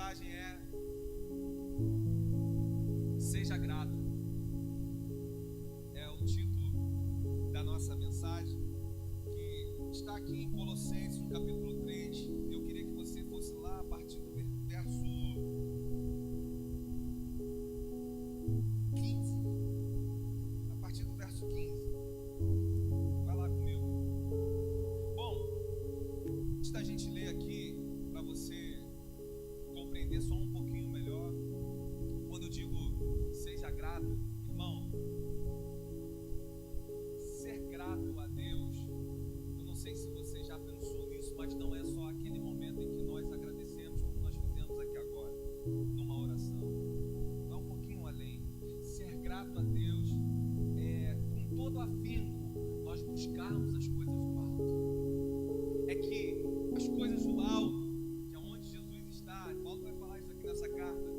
mensagem é: seja grato. É o título da nossa mensagem, que está aqui em Colossenses, no capítulo 3. Eu queria que você fosse lá a partir do verso 15. A partir do verso 15. Vai lá comigo. Bom, antes da gente ler aqui, para você compreender só um pouquinho melhor, quando eu digo seja grato, irmão, ser grato a Deus, eu não sei se você já pensou nisso, mas não é só aquele momento em que nós agradecemos, como nós fizemos aqui agora, numa oração. Vai um pouquinho além. Ser grato a Deus é, com todo afinco, nós buscarmos as coisas do alto. É que as coisas do alto, que é onde Jesus está, Paulo vai falar isso aqui nessa carta,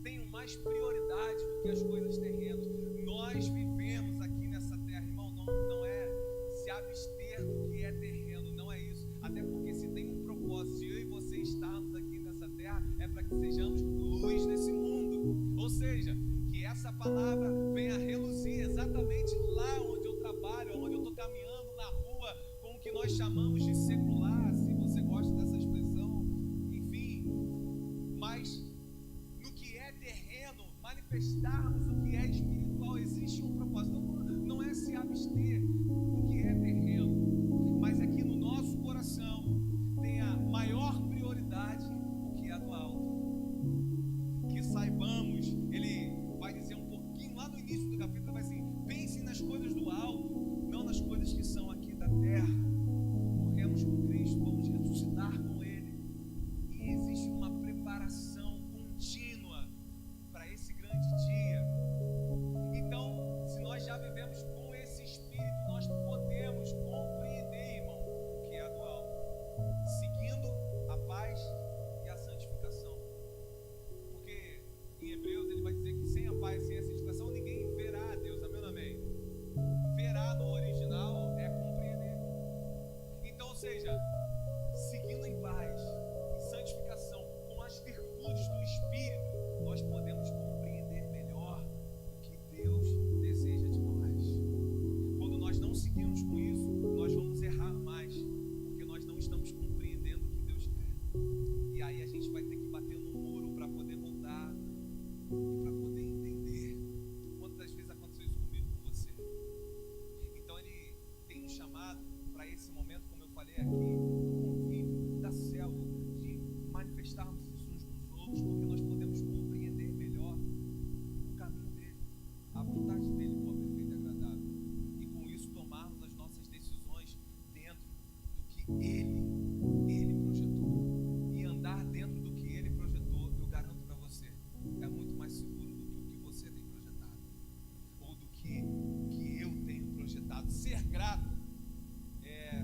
tenham mais prioridade do que as coisas terrenas. Nós vivemos aqui nessa terra, irmão, não é se abster do que é terreno, não é isso. Até porque se tem um propósito, se eu e você estarmos aqui nessa terra, é para que sejamos luz nesse mundo. Ou seja, que essa palavra venha reluzir exatamente lá onde eu trabalho, onde eu estou caminhando na rua, com o que nós chamamos de secular, se você gosta dessa expressão, enfim. Mas no que é terreno, manifestarmos o que é espiritual, existe um propósito. Não é se abster do que é terreno, mas é que no nosso coração tenha maior prioridade o que é do alto. Que saibamos, ele vai dizer um pouquinho lá no início do capítulo, vai assim: pensem nas coisas do alto, não nas coisas que são aqui da terra. Morremos com Cristo, vamos ressuscitar com Ele, e existe uma preparação contínua para esse grande dia. Então, se nós já vivemos com esse espírito, nós podemos compreender, irmão, o que é do alto, seguindo a paz e a santificação. Porque em Hebreus ele vai dizer que sem a paz, sem a santificação, ninguém verá a Deus. Amém ou amém? Verá no original é compreender. Então, ou seja, seguindo em paz, em santificação, com as virtudes do Espírito, nós podemos compreender melhor o que Deus deseja de nós. Quando nós não seguimos com isso, nós vamos errar mais, porque nós não estamos compreendendo o que Deus quer. E aí a gente vai ter que bater no muro para poder voltar e para poder entender. Quantas vezes aconteceu isso comigo, com você? Então ele tem nos chamado para esse momento, como eu falei aqui, do convívio, da célula, de manifestarmos isso uns nos outros, porque nós podemos compreender melhor o caminho dele, a vontade dele, boa, perfeita e agradável, e com isso tomarmos as nossas decisões dentro do que ele projetou. E andar dentro do que ele projetou, eu garanto para você, é muito mais seguro do que o que você tem projetado, ou do que eu tenho projetado. Ser grato é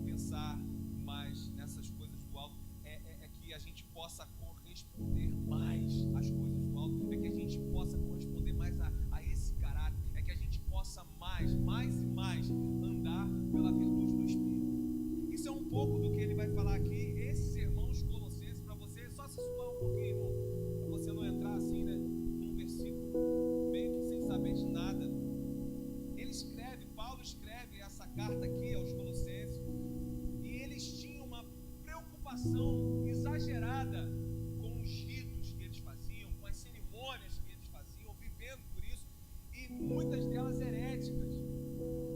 pensar mais nessas coisas do alto, é que a gente possa corresponder mais às coisas do alto, é que a gente possa corresponder mais a esse caráter, é que a gente possa mais e mais andar pela virtude do Espírito. Isso é um pouco do que ele vai falar aqui, esse sermão de Colossenses, para você só se situar um pouquinho, irmão, para você não entrar assim, né, num versículo meio que sem saber de nada. Paulo escreve essa carta aqui aos Colossenses, e eles tinham uma preocupação exagerada com os ritos que eles faziam, com as cerimônias que eles faziam, vivendo por isso, e muitas delas heréticas,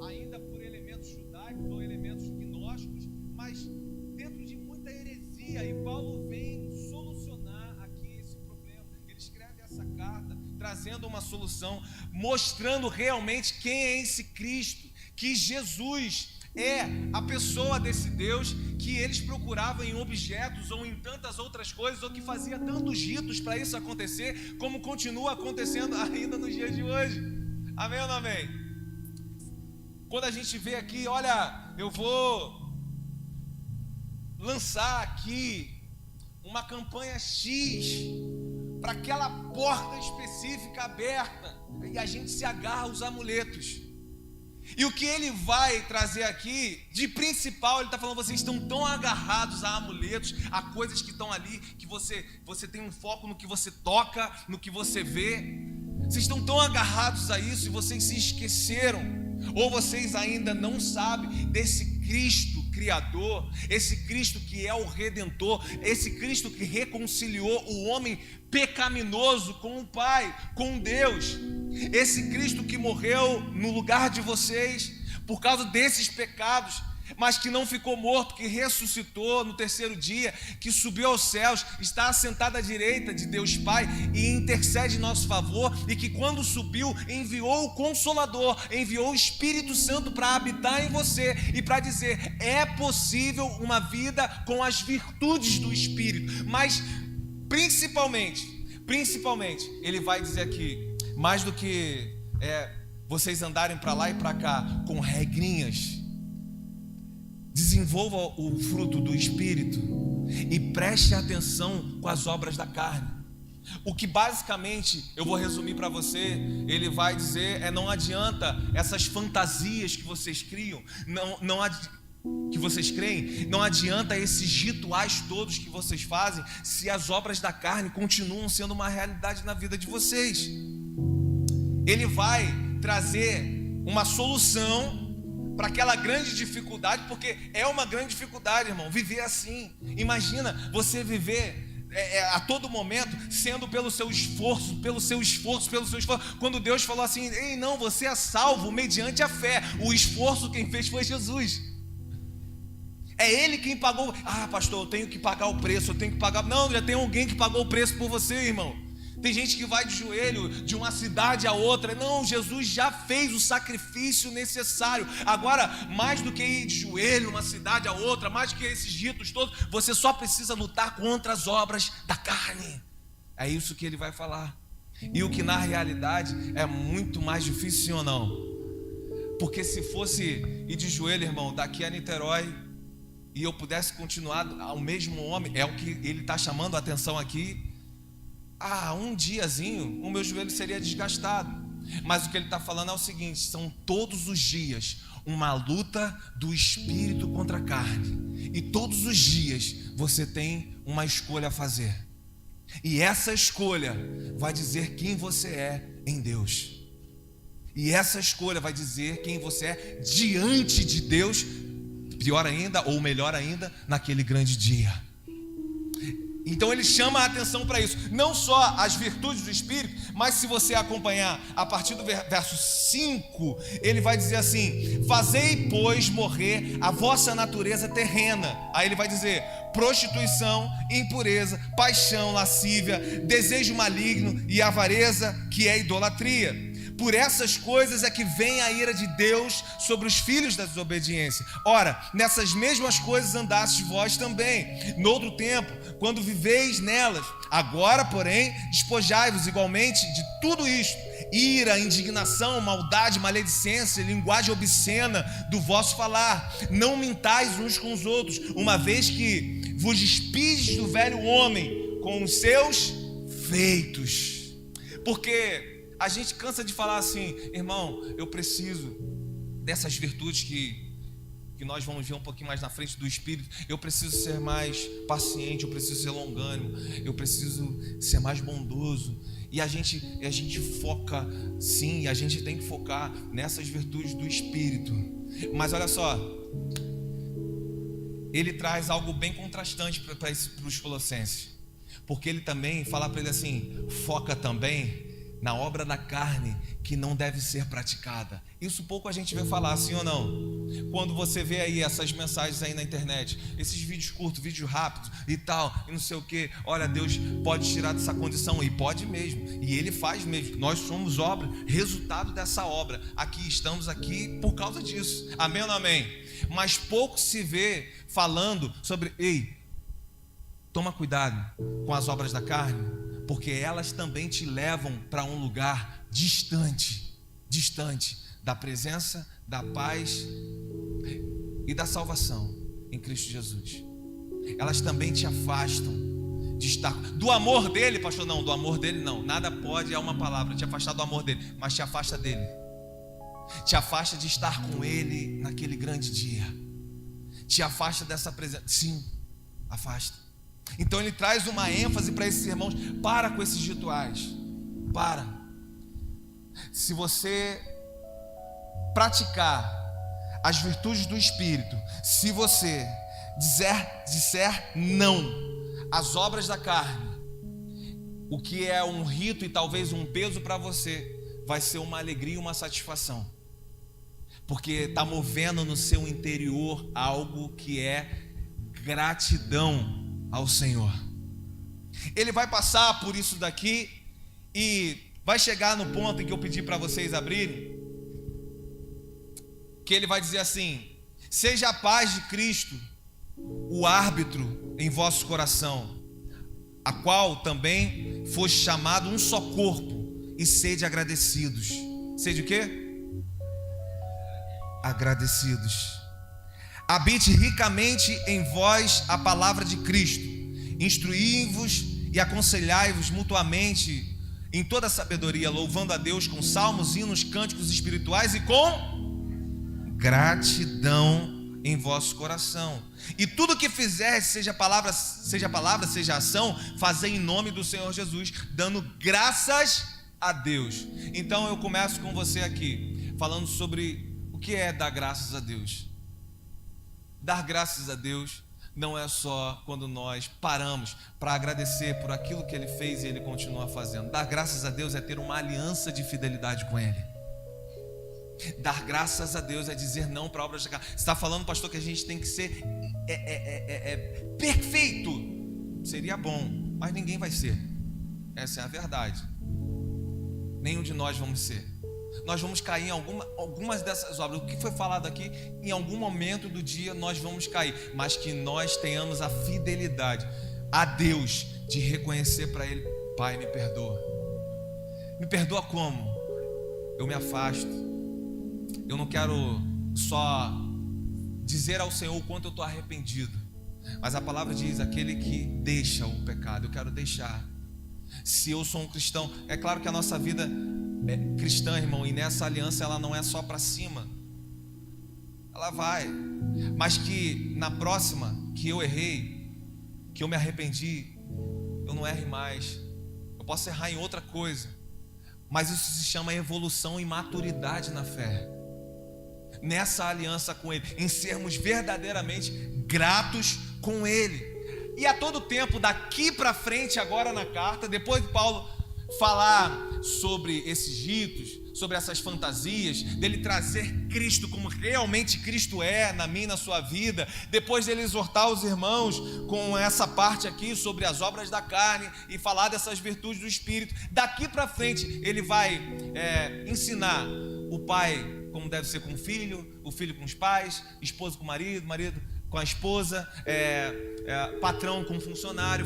ainda por elementos judaicos ou elementos gnósticos, mas dentro de muita heresia, e Paulo vem solucionar aqui esse problema. Ele escreve essa carta trazendo uma solução, mostrando realmente quem é esse Cristo, que Jesus é a pessoa desse Deus que eles procuravam em objetos ou em tantas outras coisas, ou que fazia tantos ritos para isso acontecer, como continua acontecendo ainda nos dias de hoje. Amém ou não amém? Quando a gente vê aqui, olha, eu vou lançar aqui uma campanha X para aquela porta específica aberta, e a gente se agarra aos amuletos. E o que ele vai trazer aqui, de principal, ele está falando, vocês estão tão agarrados a amuletos, a coisas que estão ali, que você tem um foco no que você toca, no que você vê. Vocês estão tão agarrados a isso e vocês se esqueceram, ou vocês ainda não sabem desse Cristo Criador, esse Cristo que é o Redentor, esse Cristo que reconciliou o homem pecaminoso com o Pai, com Deus, esse Cristo que morreu no lugar de vocês por causa desses pecados, mas que não ficou morto, que ressuscitou no terceiro dia, que subiu aos céus, está assentado à direita de Deus Pai e intercede em nosso favor, e que quando subiu enviou o Consolador, enviou o Espírito Santo para habitar em você e para dizer, é possível uma vida com as virtudes do Espírito, mas principalmente, ele vai dizer aqui, mais do que vocês andarem para lá e para cá com regrinhas, desenvolva o fruto do Espírito e preste atenção com as obras da carne. O que basicamente, eu vou resumir para você, ele vai dizer, não adianta essas fantasias que vocês criam, que vocês creem, não adianta esses rituais todos que vocês fazem, se as obras da carne continuam sendo uma realidade na vida de vocês. Ele vai trazer uma solução para aquela grande dificuldade, porque é uma grande dificuldade, irmão, viver assim. Imagina você viver a todo momento sendo pelo seu esforço, quando Deus falou assim, ei, não, você é salvo mediante a fé. O esforço quem fez foi Jesus. É Ele quem pagou. Ah, pastor, eu tenho que pagar o preço, Não, já tem alguém que pagou o preço por você, irmão. Tem gente que vai de joelho de uma cidade a outra. Não, Jesus já fez o sacrifício necessário. Agora, mais do que ir de joelho uma cidade a outra, mais do que esses ritos todos, você só precisa lutar contra as obras da carne. É isso que ele vai falar. E o que na realidade é muito mais difícil, sim ou não? Porque se fosse ir de joelho, irmão, daqui a Niterói, e eu pudesse continuar ao mesmo homem, é o que ele está chamando a atenção aqui, um diazinho o meu joelho seria desgastado. Mas o que ele está falando é o seguinte, são todos os dias uma luta do espírito contra a carne, e todos os dias você tem uma escolha a fazer, e essa escolha vai dizer quem você é em Deus, e essa escolha vai dizer quem você é diante de Deus, pior ainda ou melhor ainda, naquele grande dia. Então ele chama a atenção para isso, não só as virtudes do Espírito, mas se você acompanhar a partir do verso 5, ele vai dizer assim, fazei pois morrer a vossa natureza terrena. Aí ele vai dizer, prostituição, impureza, paixão, lascívia, desejo maligno e avareza, que é idolatria. Por essas coisas é que vem a ira de Deus sobre os filhos da desobediência. Ora, nessas mesmas coisas andastes vós também, no outro tempo, quando viveis nelas. Agora, porém, despojai-vos igualmente de tudo isto: ira, indignação, maldade, maledicência, linguagem obscena do vosso falar. Não mintais uns com os outros, uma vez que vos despides do velho homem com os seus feitos. Porque a gente cansa de falar assim, irmão, eu preciso dessas virtudes que nós vamos ver um pouquinho mais na frente do Espírito. Eu preciso ser mais paciente, eu preciso ser longânimo, eu preciso ser mais bondoso. E a gente foca, sim, a gente tem que focar nessas virtudes do Espírito. Mas olha só, ele traz algo bem contrastante para os Colossenses, porque ele também fala para ele assim, foca também na obra da carne que não deve ser praticada. Isso pouco a gente vê falar, sim ou não? Quando você vê aí essas mensagens aí na internet, esses vídeos curtos, vídeos rápidos e tal, e não sei o que, olha, Deus pode tirar dessa condição, e pode mesmo, e Ele faz mesmo. Nós somos obra, resultado dessa obra. Aqui estamos aqui por causa disso. Amém ou não amém? Mas pouco se vê falando sobre, toma cuidado com as obras da carne, porque elas também te levam para um lugar distante da presença, da paz e da salvação em Cristo Jesus. Elas também te afastam de estar do amor dele, pastor. Não, do amor dele não. Nada pode, é uma palavra, te afastar do amor dele, mas te afasta dele. te afasta de estar com Ele naquele grande dia, te afasta dessa presença. Sim, afasta. Então ele traz uma ênfase para esses irmãos: para com esses rituais, para. Se você praticar as virtudes do Espírito, se você disser não às obras da carne, o que é um rito e talvez um peso para você, vai ser uma alegria e uma satisfação, porque está movendo no seu interior algo que é gratidão ao Senhor. Ele vai passar por isso daqui e vai chegar no ponto em que eu pedi para vocês abrirem, que ele vai dizer assim: seja a paz de Cristo o árbitro em vosso coração, a qual também foste chamado um só corpo, e sede agradecidos. Sede o quê? Agradecidos. Habite ricamente em vós a palavra de Cristo, instruí-vos e aconselhai-vos mutuamente em toda sabedoria, louvando a Deus com salmos, hinos, cânticos espirituais e com gratidão em vosso coração. E tudo que fizer, seja palavra, seja ação, fazei em nome do Senhor Jesus, dando graças a Deus. Então eu começo com você aqui, falando sobre o que é dar graças a Deus. Dar graças a Deus não é só quando nós paramos para agradecer por aquilo que Ele fez e Ele continua fazendo. Dar graças a Deus é ter uma aliança de fidelidade com Ele. Dar graças a Deus é dizer não para obras da carne. Você está falando, pastor, que a gente tem que ser perfeito. Seria bom, mas ninguém vai ser. Essa é a verdade. Nenhum de nós vamos ser. Nós vamos cair em algumas dessas obras. O que foi falado aqui, em algum momento do dia nós vamos cair, mas que nós tenhamos a fidelidade a Deus de reconhecer para Ele: Pai, me perdoa. Me perdoa como? Eu me afasto. Eu não quero só dizer ao Senhor o quanto eu estou arrependido, mas a palavra diz: aquele que deixa o pecado. Eu quero deixar. Se eu sou um cristão, é claro que a nossa vida é cristã, irmão, e nessa aliança ela não é só para cima, ela vai, mas que na próxima que eu errei, que eu me arrependi, eu não erre mais. Eu posso errar em outra coisa, mas isso se chama evolução e maturidade na fé, nessa aliança com Ele, em sermos verdadeiramente gratos com Ele. E a todo tempo, daqui para frente, agora na carta, depois de Paulo falar sobre esses ritos, sobre essas fantasias, dele trazer Cristo como realmente Cristo é na minha e na sua vida, depois dele exortar os irmãos com essa parte aqui sobre as obras da carne e falar dessas virtudes do Espírito, daqui para frente ele vai ensinar o pai como deve ser com o filho com os pais, esposa com o marido com a esposa, patrão com o funcionário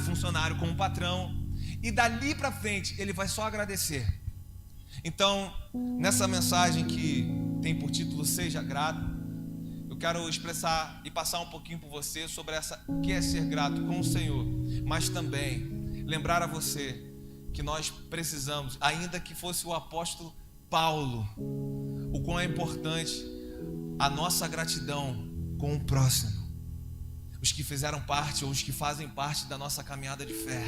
com o patrão, e dali para frente ele vai só agradecer. Então, nessa mensagem que tem por título Seja Grato, eu quero expressar e passar um pouquinho por você sobre o que é ser grato com o Senhor, mas também lembrar a você que nós precisamos, ainda que fosse o apóstolo Paulo, o quão é importante a nossa gratidão com o próximo, os que fizeram parte ou os que fazem parte da nossa caminhada de fé,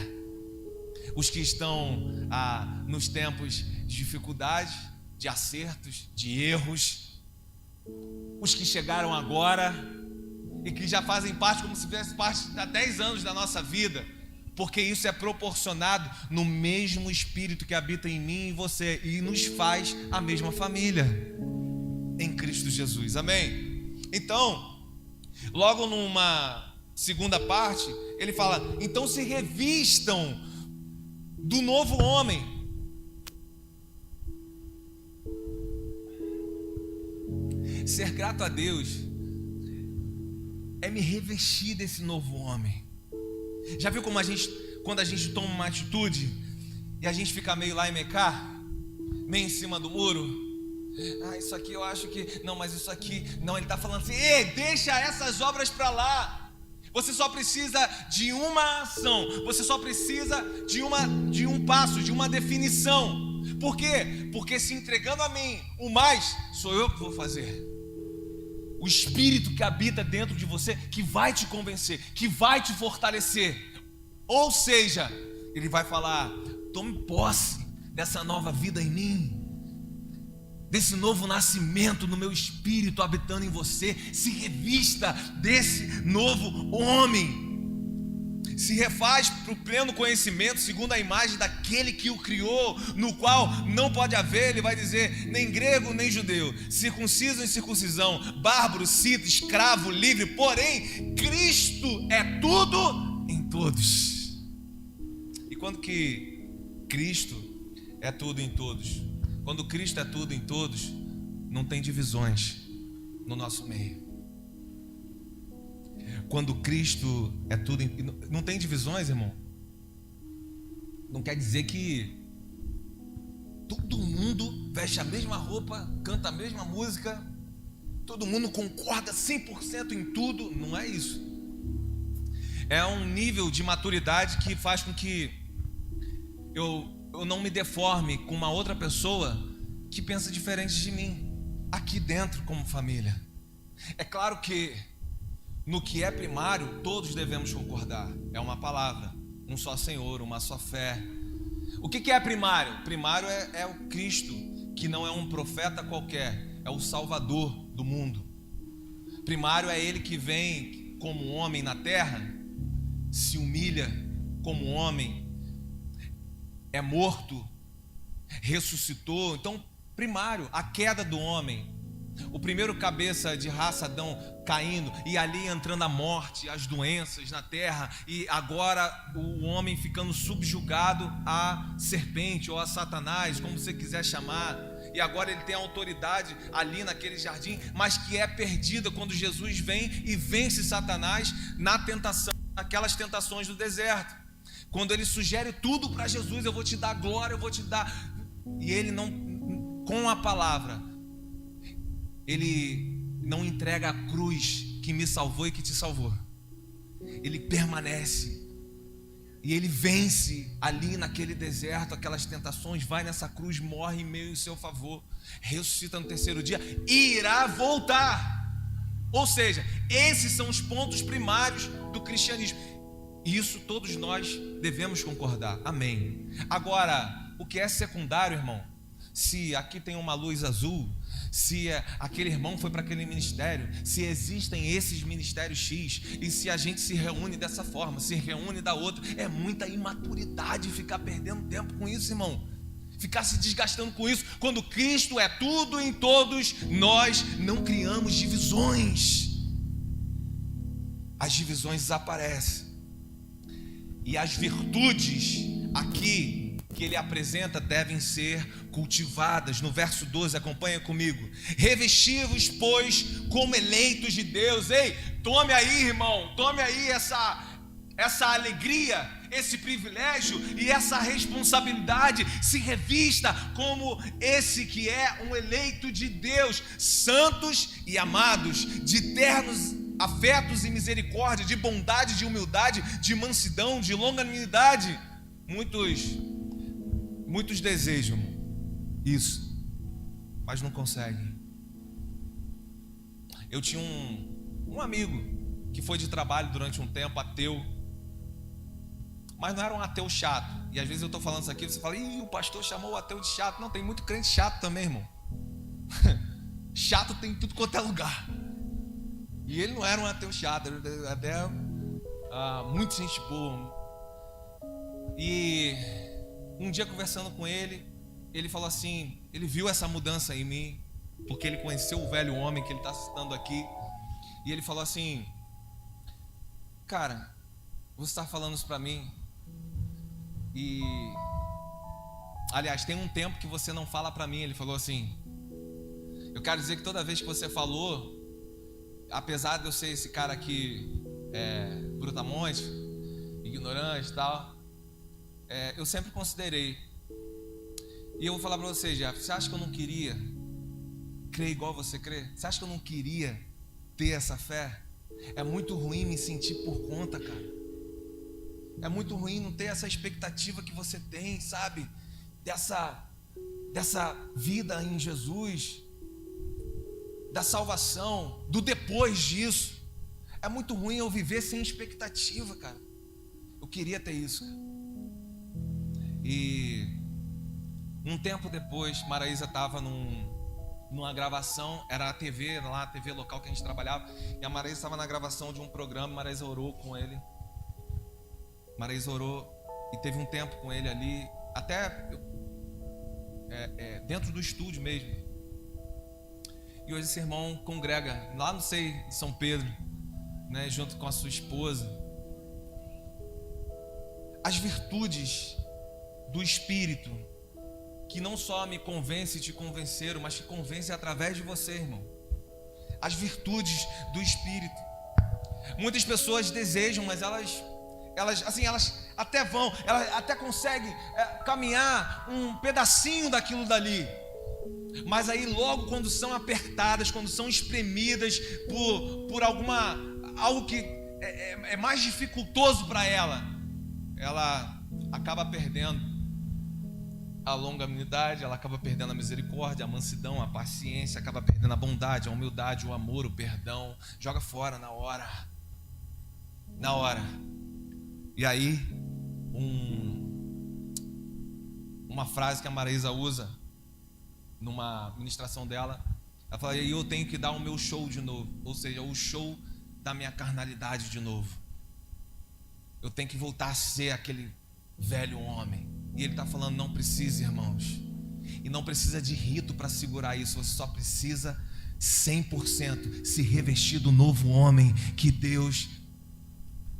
os que estão nos tempos de dificuldade, de acertos, de erros, os que chegaram agora e que já fazem parte como se fizesse parte há 10 anos da nossa vida, porque isso é proporcionado no mesmo Espírito que habita em mim e em você e nos faz a mesma família em Cristo Jesus, amém? Então, logo numa segunda parte, ele fala: então se revistam do novo homem. Ser grato a Deus é me revestir desse novo homem. Já viu como quando a gente toma uma atitude e a gente fica meio lá em cá, meio em cima do muro? Isso aqui eu acho que não, mas isso aqui não. Ele está falando assim: ei, deixa essas obras para lá. Você só precisa de uma ação, você só precisa de um passo, de uma definição. Por quê? Porque se entregando a mim, o mais sou eu que vou fazer. O Espírito que habita dentro de você, que vai te convencer, que vai te fortalecer. Ou seja, ele vai falar: tome posse dessa nova vida em mim, desse novo nascimento no meu espírito habitando em você. Se revista desse novo homem. Se refaz para o pleno conhecimento, segundo a imagem daquele que o criou, no qual não pode haver, ele vai dizer, nem grego nem judeu, circunciso nem circuncisão, bárbaro, cita, escravo, livre, porém Cristo é tudo em todos. E quando que Cristo é tudo em todos? Quando Cristo é tudo em todos, não tem divisões no nosso meio. Quando Cristo é tudo, não tem divisões, irmão. Não quer dizer que todo mundo veste a mesma roupa, canta a mesma música, todo mundo concorda 100% em tudo. Não é isso. É um nível de maturidade que faz com que eu não me deforme com uma outra pessoa que pensa diferente de mim, aqui dentro como família. É claro que no que é primário, todos devemos concordar. É uma palavra, um só Senhor, uma só fé. O que é primário? Primário é o Cristo, que não é um profeta qualquer, é o Salvador do mundo. Primário é Ele que vem como homem na terra, se humilha como homem, é morto, ressuscitou. Então, primário, a queda do homem. O primeiro cabeça de raça, Adão, caindo, e ali entrando a morte, as doenças na terra, e agora o homem ficando subjugado à serpente ou a Satanás, como você quiser chamar. E agora ele tem autoridade ali naquele jardim, mas que é perdida quando Jesus vem e vence Satanás na tentação, naquelas tentações do deserto. Quando ele sugere tudo para Jesus: eu vou te dar glória, eu vou te dar. E ele não, com a palavra, ele não entrega a cruz que me salvou e que te salvou. Ele permanece. E ele vence ali naquele deserto, aquelas tentações, vai nessa cruz, morre em meio ao seu favor, ressuscita no terceiro dia e irá voltar. Ou seja, esses são os pontos primários do cristianismo. E isso todos nós devemos concordar. Amém. Agora, o que é secundário, irmão? Se aqui tem uma luz azul, se aquele irmão foi para aquele ministério, se existem esses ministérios X, e se a gente se reúne dessa forma, se reúne da outra, é muita imaturidade ficar perdendo tempo com isso, irmão. Ficar se desgastando com isso. Quando Cristo é tudo em todos, nós não criamos divisões. As divisões desaparecem. E as virtudes aqui que ele apresenta devem ser cultivadas. No verso 12, acompanha comigo. Revesti-vos, pois, como eleitos de Deus. Ei, tome aí, irmão, tome aí essa alegria, esse privilégio e essa responsabilidade. Se revista como esse que é um eleito de Deus, santos e amados, de ternos afetos e misericórdia, de bondade, de humildade, de mansidão, de longanimidade. Muitos desejam isso, mas não conseguem. Eu tinha um amigo que foi de trabalho durante um tempo, ateu, mas não era um ateu chato. E às vezes eu estou falando isso aqui, você fala: ih, o pastor chamou o ateu de chato. Não, tem muito crente chato também, irmão. Chato tem em tudo quanto é lugar. E ele não era um ateu chato, até muito gente boa. E um dia conversando com ele, ele falou assim, ele viu essa mudança em mim, porque ele conheceu o velho homem que ele está citando aqui. E ele falou assim: cara, você está falando isso para mim, e aliás, tem um tempo que você não fala para mim. Ele falou assim: eu quero dizer que toda vez que você falou, apesar de eu ser esse cara aqui brutamonte, ignorante e tal, eu sempre considerei. E eu vou falar para você, Jeff, você acha que eu não queria crer igual você crê? Você acha que eu não queria ter essa fé? É muito ruim me sentir por conta, cara. É muito ruim não ter essa expectativa que você tem, sabe? dessa vida em Jesus, da salvação, do depois disso. É muito ruim eu viver sem expectativa, cara. Eu queria ter isso. E um tempo depois, Maraísa estava numa gravação, era a TV, lá a TV local que a gente trabalhava, e a Maraísa estava na gravação de um programa. Maraísa orou com ele. Maraísa orou e teve um tempo com ele ali, até dentro do estúdio mesmo. E hoje esse irmão congrega lá, não sei, em São Pedro, né, junto com a sua esposa. As virtudes do Espírito, que não só me convence e te convenceram, mas que convence através de você, irmão. As virtudes do Espírito. Muitas pessoas desejam, mas elas até vão, elas até conseguem caminhar um pedacinho daquilo dali. Mas aí logo quando são apertadas, quando são espremidas por algo que é mais dificultoso para ela acaba perdendo a longanimidade, ela acaba perdendo a misericórdia, a mansidão, a paciência, acaba perdendo a bondade, a humildade, o amor, o perdão, joga fora na hora. E aí uma frase que a Maraísa usa numa ministração dela, ela fala: e eu tenho que dar o meu show de novo, ou seja, o show da minha carnalidade de novo. Eu tenho que voltar a ser aquele velho homem. E ele está falando: não precisa, irmãos, e não precisa de rito para segurar isso. Você só precisa 100% se revestir do novo homem que Deus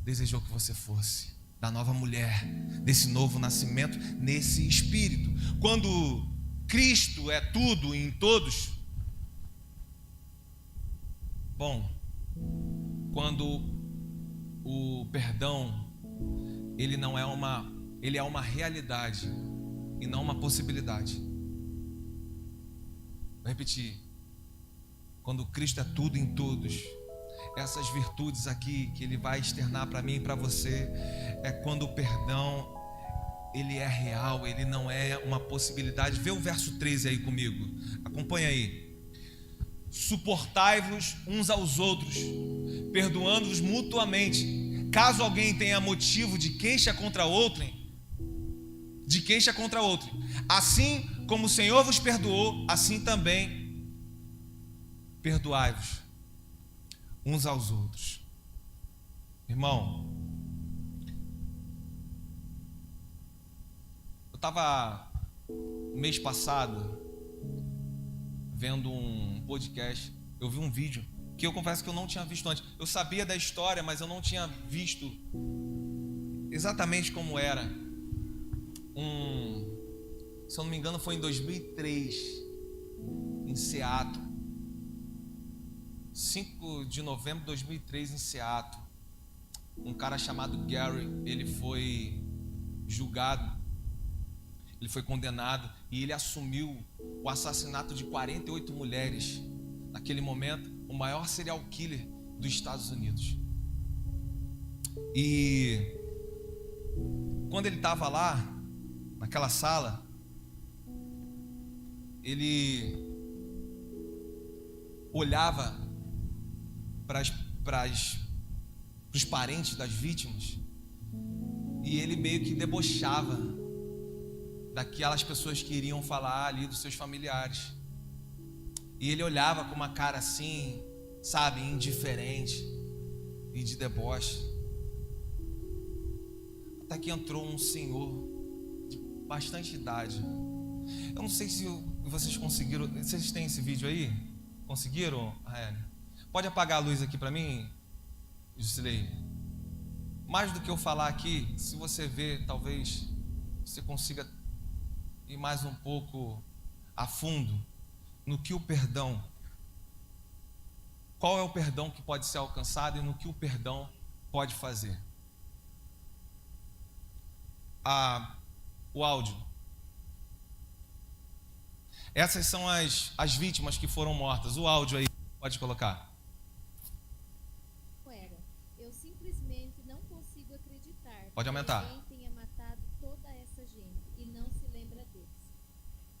desejou que você fosse, da nova mulher, desse novo nascimento, nesse espírito. Quando Cristo é tudo em todos, bom, quando o perdão, ele é uma realidade e não uma possibilidade. Vou repetir. Quando Cristo é tudo em todos, essas virtudes aqui que ele vai externar para mim e para você, é quando o perdão, ele é real, ele não é uma possibilidade. Vê o verso 13 aí comigo, acompanha aí. Suportai-vos uns aos outros, perdoando-vos mutuamente, caso alguém tenha motivo de queixa contra outro, assim como o Senhor vos perdoou, assim também perdoai-vos uns aos outros. Irmão, eu estava mês passado vendo um podcast, eu vi um vídeo que eu confesso que eu não tinha visto antes. Eu sabia da história, mas eu não tinha visto exatamente como era. Se eu não me engano, foi em 2003, em Seattle. 5 de novembro de 2003, em Seattle. Um cara chamado Gary, ele foi julgado, ele foi condenado e ele assumiu o assassinato de 48 mulheres. Naquele momento, o maior serial killer dos Estados Unidos. E quando ele estava lá, naquela sala, ele olhava para os parentes das vítimas e ele meio que debochava daquelas pessoas que iriam falar ali dos seus familiares. E ele olhava com uma cara assim, sabe, indiferente e de deboche. Até que entrou um senhor de bastante idade. Eu não sei se vocês conseguiram. Vocês têm esse vídeo aí? Conseguiram, Raeli? Pode apagar a luz aqui para mim, Jusilei? Mais do que eu falar aqui, se você ver, talvez você consiga ir mais um pouco a fundo no que o perdão, qual é o perdão que pode ser alcançado e no que o perdão pode fazer. O áudio. Essas são as vítimas que foram mortas. O áudio aí, pode colocar. Eu simplesmente não consigo acreditar Pode aumentar. que alguém tenha matado toda essa gente e não se lembra deles.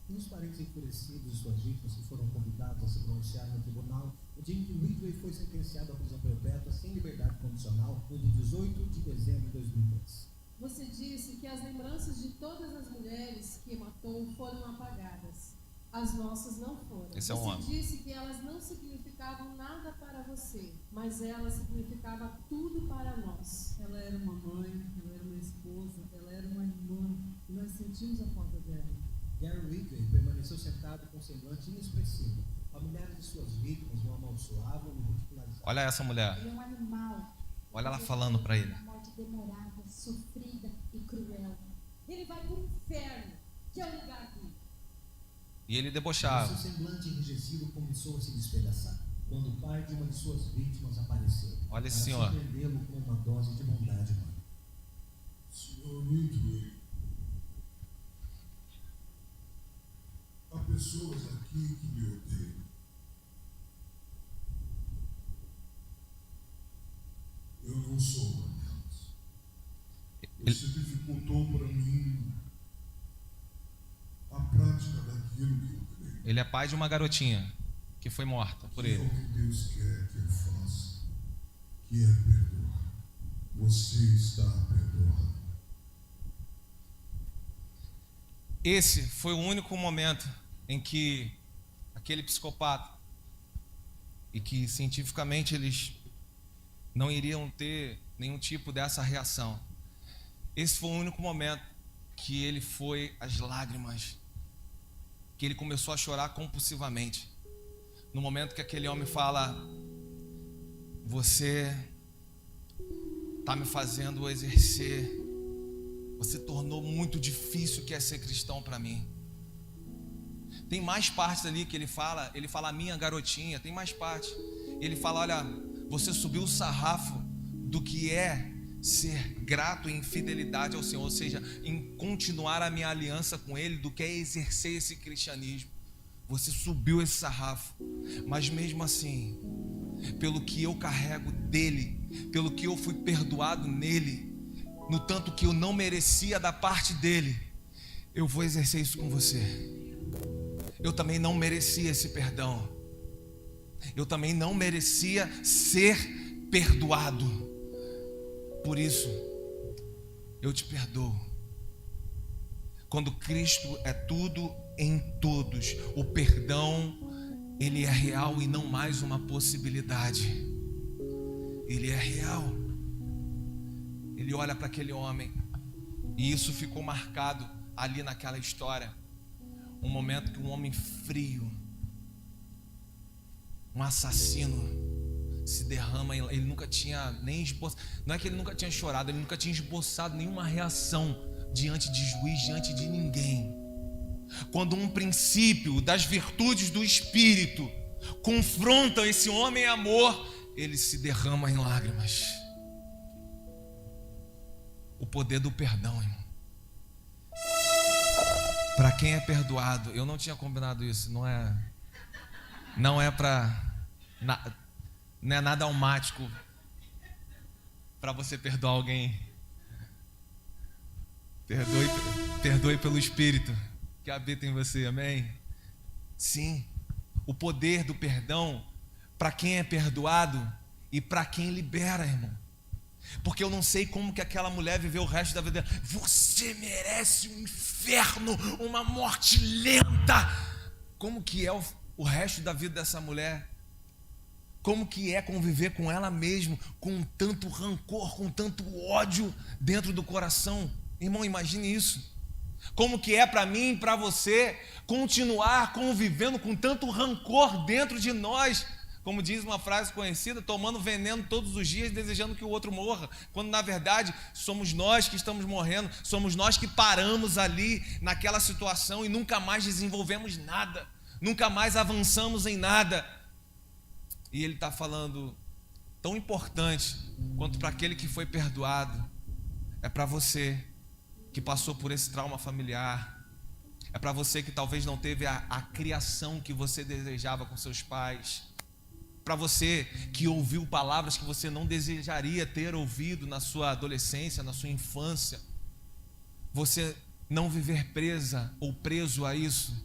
E os parentes enfurecidos de suas vítimas que foram convidados a se pronunciar no tribunal, o dia em que Ridgway foi sentenciado à prisão perpétua sem liberdade condicional no dia 18 de dezembro de 2003. Você disse que as lembranças de todas as mulheres que matou foram apagadas. As nossas não foram. Esse é um homem. Você disse que elas não significavam nada para você, mas ela significava tudo para nós. Ela era uma mãe, ela era uma esposa, ela era uma irmã, e nós sentimos a falta dela. Gary Ridgway permaneceu sentado com um semblante inexpressivo. Familiares de suas vítimas o amaldiçoavam e ridicularizavam. Olha essa mulher. Ele é um animal. Olha ela falando para ele. Uma morte demorada, sofrida e cruel. Ele vai para o inferno, que é o lugar dele. E ele Seu debochava. semblante enrijecido começou a se despedaçar, quando o pai de uma de suas vítimas apareceu. Olha esse para senhor. surpreendê-lo com uma dose de bondade humana. Senhor Ridgway, há pessoas aqui que me odeiam. Eu não sou uma delas. Você dificultou para mim a prática daquilo que eu creio. Ele é pai de uma garotinha que foi morta por Que é ele. o que Deus quer que eu faça, que é perdoar. Você está perdoado. Esse foi o único momento em que aquele psicopata, e que cientificamente eles não iriam ter nenhum tipo dessa reação, esse foi o único momento que ele foi às lágrimas, que ele começou a chorar compulsivamente. No momento que aquele homem fala: você está me fazendo exercer, você tornou muito difícil o que é ser cristão para mim. Tem mais partes ali que ele fala a minha garotinha, tem mais partes. Ele fala: olha, você subiu o sarrafo do que é ser grato em fidelidade ao Senhor, ou seja, em continuar a minha aliança com Ele, do que é exercer esse cristianismo. Você subiu esse sarrafo, mas mesmo assim, pelo que eu carrego dele, pelo que eu fui perdoado nele, no tanto que eu não merecia da parte dele, eu vou exercer isso com você. Eu também não merecia esse perdão. Eu também não merecia ser perdoado. Por isso, eu te perdoo. Quando Cristo é tudo em todos, o perdão, ele é real e não mais uma possibilidade. Ele é real. Ele olha para aquele homem, e isso ficou marcado ali naquela história. Um momento que um homem frio, um assassino, se derrama. Ele nunca tinha nem esboçado, não é que ele nunca tinha chorado, ele nunca tinha esboçado nenhuma reação diante de juiz, diante de ninguém. Quando um princípio das virtudes do Espírito confronta esse homem amor, ele se derrama em lágrimas. O poder do perdão, irmão. Para quem é perdoado, eu não tinha combinado isso, não é não é nada automático para você perdoar alguém. Perdoe pelo Espírito que habita em você, amém? Sim, o poder do perdão para quem é perdoado e para quem libera, irmão. Porque eu não sei como que aquela mulher viveu o resto da vida dela. Você merece um inferno, uma morte lenta. Como que é o resto da vida dessa mulher? Como que é conviver com ela mesma, com tanto rancor, com tanto ódio dentro do coração? Irmão, imagine isso. Como que é para mim e para você continuar convivendo com tanto rancor dentro de nós? Como diz uma frase conhecida, tomando veneno todos os dias, desejando que o outro morra. Quando na verdade somos nós que estamos morrendo, somos nós que paramos ali naquela situação e nunca mais desenvolvemos nada, nunca mais avançamos em nada. E ele está falando, tão importante quanto para aquele que foi perdoado, é para você que passou por esse trauma familiar, é para você que talvez não teve a criação que você desejava com seus pais, para você que ouviu palavras que você não desejaria ter ouvido na sua adolescência, na sua infância. Você não viver presa ou preso a isso,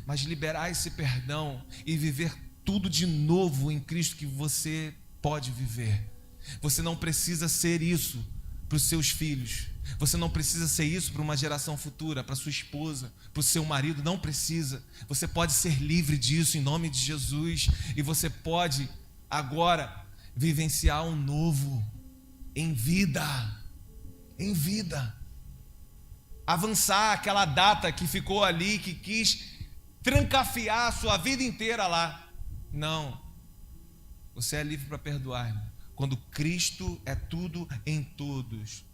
mas liberar esse perdão e viver tudo de novo em Cristo que você pode viver. Você não precisa ser isso para os seus filhos. Você não precisa ser isso para uma geração futura, para sua esposa, para o seu marido. Não precisa. Você pode ser livre disso em nome de Jesus. E você pode agora vivenciar um novo em vida. Em vida. Avançar aquela data que ficou ali, que quis trancafiar a sua vida inteira lá. Não. Você é livre para perdoar, irmão. Quando Cristo é tudo em todos,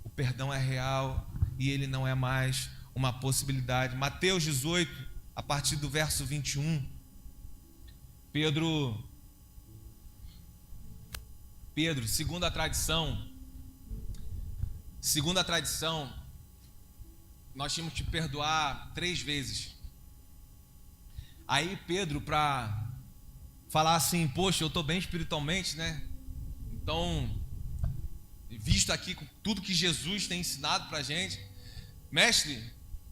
o perdão é real e ele não é mais uma possibilidade. Mateus 18, a partir do verso 21, Pedro, segundo a tradição, nós tínhamos que perdoar 3 vezes. Aí Pedro, para falar assim, poxa, eu estou bem espiritualmente, né? Então, visto aqui com tudo que Jesus tem ensinado para a gente, mestre,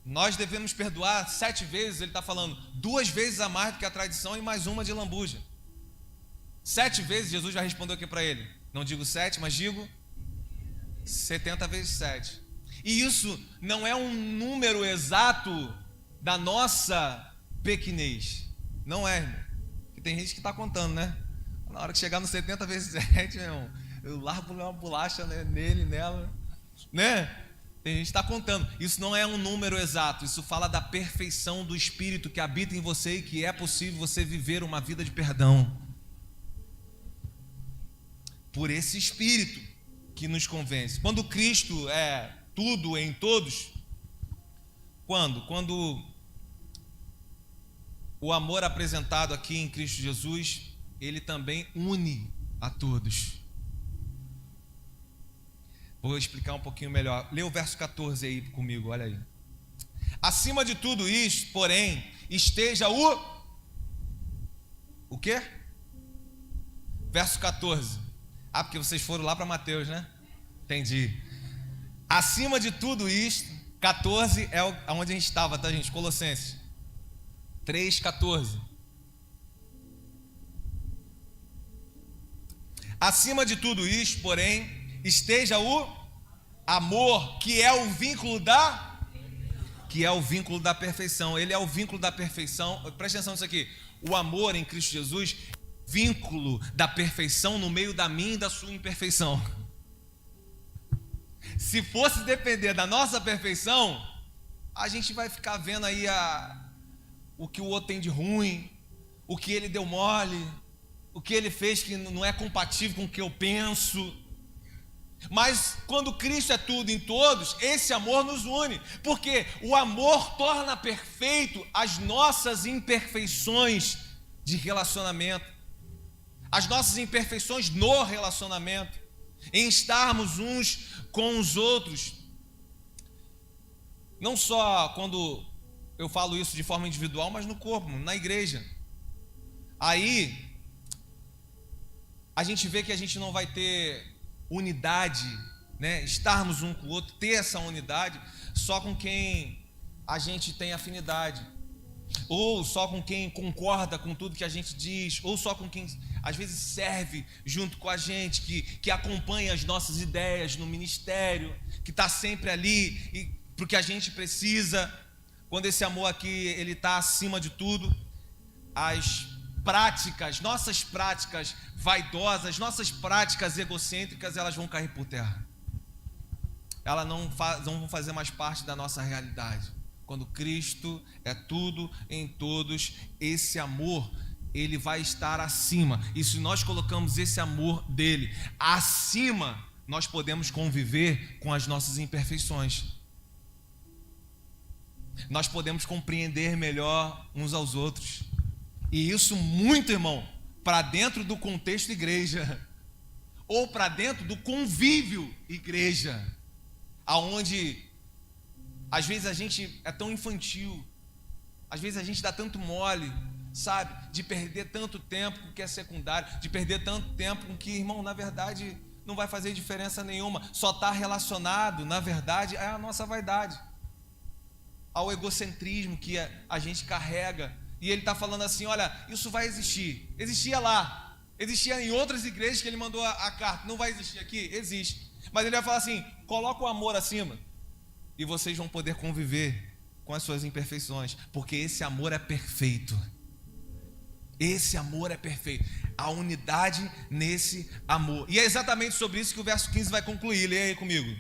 nós devemos perdoar 7 vezes. Ele está falando 2 vezes a mais do que a tradição e mais uma de lambuja. 7 vezes. Jesus já respondeu aqui para ele, não digo 7, mas digo 70 vezes 7. E isso não é um número exato da nossa pequenez. Não é, irmão. Porque tem gente que está contando, né? Na hora que chegar no 70 vezes 7, meu irmão, eu largo uma bolacha, né, nele, nela, né? Tem gente que está contando. Isso não é um número exato. Isso fala da perfeição do Espírito que habita em você e que é possível você viver uma vida de perdão por esse Espírito que nos convence. Quando Cristo é tudo em todos, quando o amor apresentado aqui em Cristo Jesus, ele também une a todos. Vou explicar um pouquinho melhor. Lê o verso 14 aí comigo, olha aí. Acima de tudo isso, porém, esteja o quê? Verso 14. Ah, porque vocês foram lá para Mateus, né? Entendi. Acima de tudo isto, 14 é onde a gente estava, tá, gente? Colossenses 3:14. Acima de tudo isto, porém, esteja o amor, que é o vínculo da perfeição. Ele é o vínculo da perfeição. Presta atenção nisso aqui. O amor em Cristo Jesus, vínculo da perfeição no meio da minha e da sua imperfeição. Se fosse depender da nossa perfeição, a gente vai ficar vendo aí o que o outro tem de ruim, o que ele deu mole, o que ele fez que não é compatível com o que eu penso. Mas quando Cristo é tudo em todos, esse amor nos une, porque o amor torna perfeito as nossas imperfeições de relacionamento, as nossas imperfeições no relacionamento, em estarmos uns com os outros. Não só quando eu falo isso de forma individual, mas no corpo, na igreja. Aí a gente vê que a gente não vai ter unidade, né? Estarmos um com o outro, ter essa unidade só com quem a gente tem afinidade, ou só com quem concorda com tudo que a gente diz, ou só com quem às vezes serve junto com a gente, que acompanha as nossas ideias no ministério, que está sempre ali porque a gente precisa. Quando esse amor aqui ele está acima de tudo, as práticas, nossas práticas vaidosas, nossas práticas egocêntricas, elas vão cair por terra. Elas não vão fazer mais parte da nossa realidade. Quando Cristo é tudo em todos, esse amor, ele vai estar acima. E se nós colocamos esse amor dele acima, nós podemos conviver com as nossas imperfeições. Nós podemos compreender melhor uns aos outros. E isso muito, irmão, para dentro do contexto igreja, ou para dentro do convívio igreja, aonde às vezes a gente é tão infantil, às vezes a gente dá tanto mole, sabe, de perder tanto tempo com o que é secundário, de perder tanto tempo com o que, irmão, na verdade não vai fazer diferença nenhuma, só está relacionado, na verdade, é a nossa vaidade. ao egocentrismo que a gente carrega. E ele está falando assim, olha, isso vai existir. Existia lá, existia em outras igrejas que ele mandou a carta. Não vai existir aqui? Existe. Mas ele vai falar assim, coloca o amor acima e vocês vão poder conviver com as suas imperfeições, porque esse amor é perfeito. Esse amor é perfeito. A unidade nesse amor. E é exatamente sobre isso que o verso 15 vai concluir. Leia aí comigo.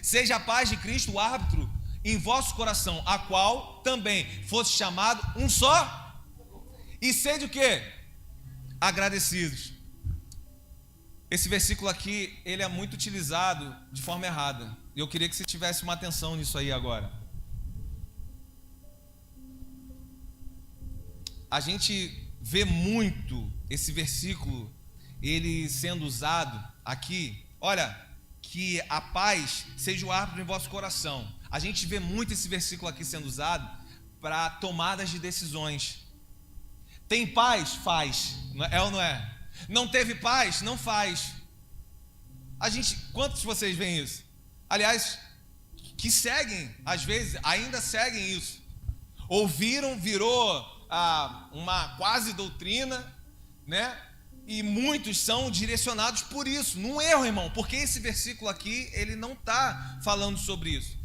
Seja a paz de Cristo o árbitro em vosso coração, a qual também fosse chamado um só. E sede o quê? Agradecidos. Esse versículo aqui, ele é muito utilizado de forma errada. E eu queria que você tivesse uma atenção nisso aí agora. A gente vê muito esse versículo, ele sendo usado aqui. Olha, que a paz seja o árbitro em vosso coração. A gente vê muito esse versículo aqui sendo usado para tomadas de decisões. Tem paz? Faz. É ou não é? Não teve paz? Não faz. Quantos de vocês veem isso? Aliás, que seguem, às vezes, ainda seguem isso. Ouviram, virou uma quase doutrina, né? E muitos são direcionados por isso, num erro, irmão, porque esse versículo aqui, ele não está falando sobre isso.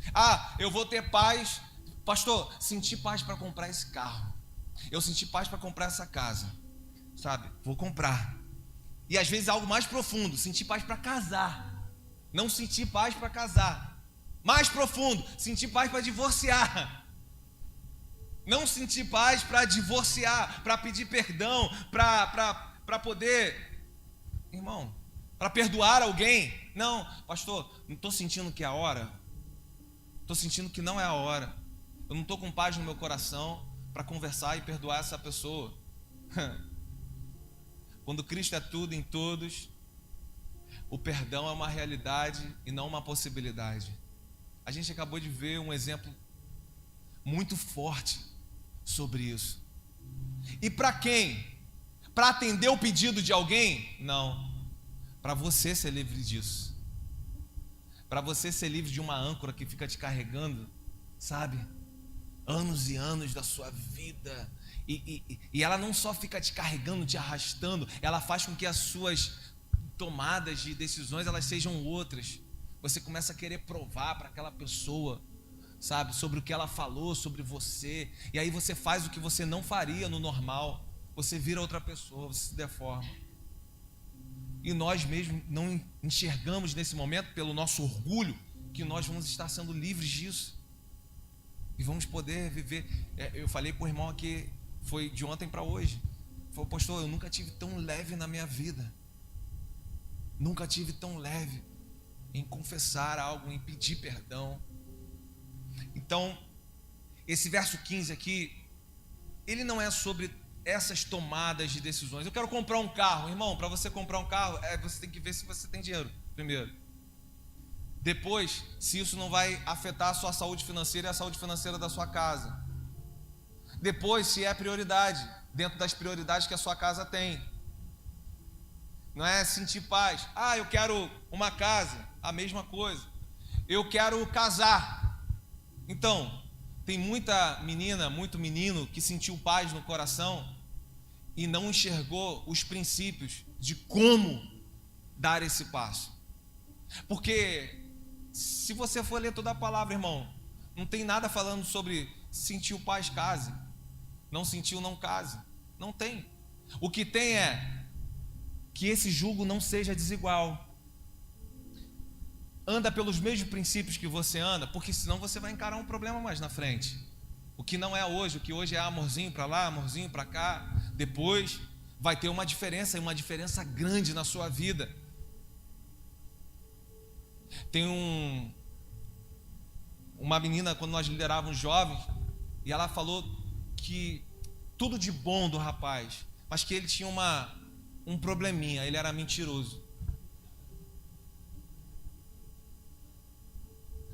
Eu vou ter paz, pastor, senti paz para comprar esse carro, eu senti paz para comprar essa casa, sabe, vou comprar. E às vezes algo mais profundo, senti paz para casar, não senti paz para casar. Mais profundo, senti paz para divorciar. Não sentir paz para divorciar, para pedir perdão, para poder, irmão, para perdoar alguém. Não, pastor, não estou sentindo que é a hora. Estou sentindo que não é a hora. Eu não estou com paz no meu coração para conversar e perdoar essa pessoa. Quando Cristo é tudo em todos, o perdão é uma realidade e não uma possibilidade. A gente acabou de ver um exemplo muito forte sobre isso. E para quem? Para atender o pedido de alguém? Não. Para você ser livre disso. Para você ser livre de uma âncora que fica te carregando, sabe? Anos e anos da sua vida. E ela não só fica te carregando, te arrastando, ela faz com que as suas tomadas de decisões elas sejam outras. Você começa a querer provar para aquela pessoa, sabe, sobre o que ela falou, sobre você. E aí você faz o que você não faria no normal. Você vira outra pessoa, você se deforma. E nós mesmos não enxergamos nesse momento, pelo nosso orgulho, que nós vamos estar sendo livres disso. E vamos poder viver. Eu falei para o irmão aqui, foi de ontem para hoje. Falei, pastor, eu nunca tive tão leve na minha vida. Nunca tive tão leve em confessar algo, em pedir perdão. Então, esse verso 15 aqui, ele não é sobre essas tomadas de decisões. Eu quero comprar um carro, irmão. Para você comprar um carro, você tem que ver se você tem dinheiro primeiro. Depois, se isso não vai afetar a sua saúde financeira e a saúde financeira da sua casa. Depois, se é prioridade, dentro das prioridades que a sua casa tem. Não é sentir paz. Eu quero uma casa, a mesma coisa. Eu quero casar. Então, tem muita menina, muito menino que sentiu paz no coração e não enxergou os princípios de como dar esse passo. Porque se você for ler toda a palavra, irmão, não tem nada falando sobre sentiu paz, case. Não sentiu, não case. Não tem. O que tem é que esse jugo não seja desigual. Anda pelos mesmos princípios que você anda, porque senão você vai encarar um problema mais na frente. O que não é hoje, o que hoje é amorzinho para lá, amorzinho para cá, depois vai ter uma diferença, e uma diferença grande na sua vida. Tem uma menina, quando nós liderávamos jovens, e ela falou que tudo de bom do rapaz, mas que ele tinha um probleminha, ele era mentiroso.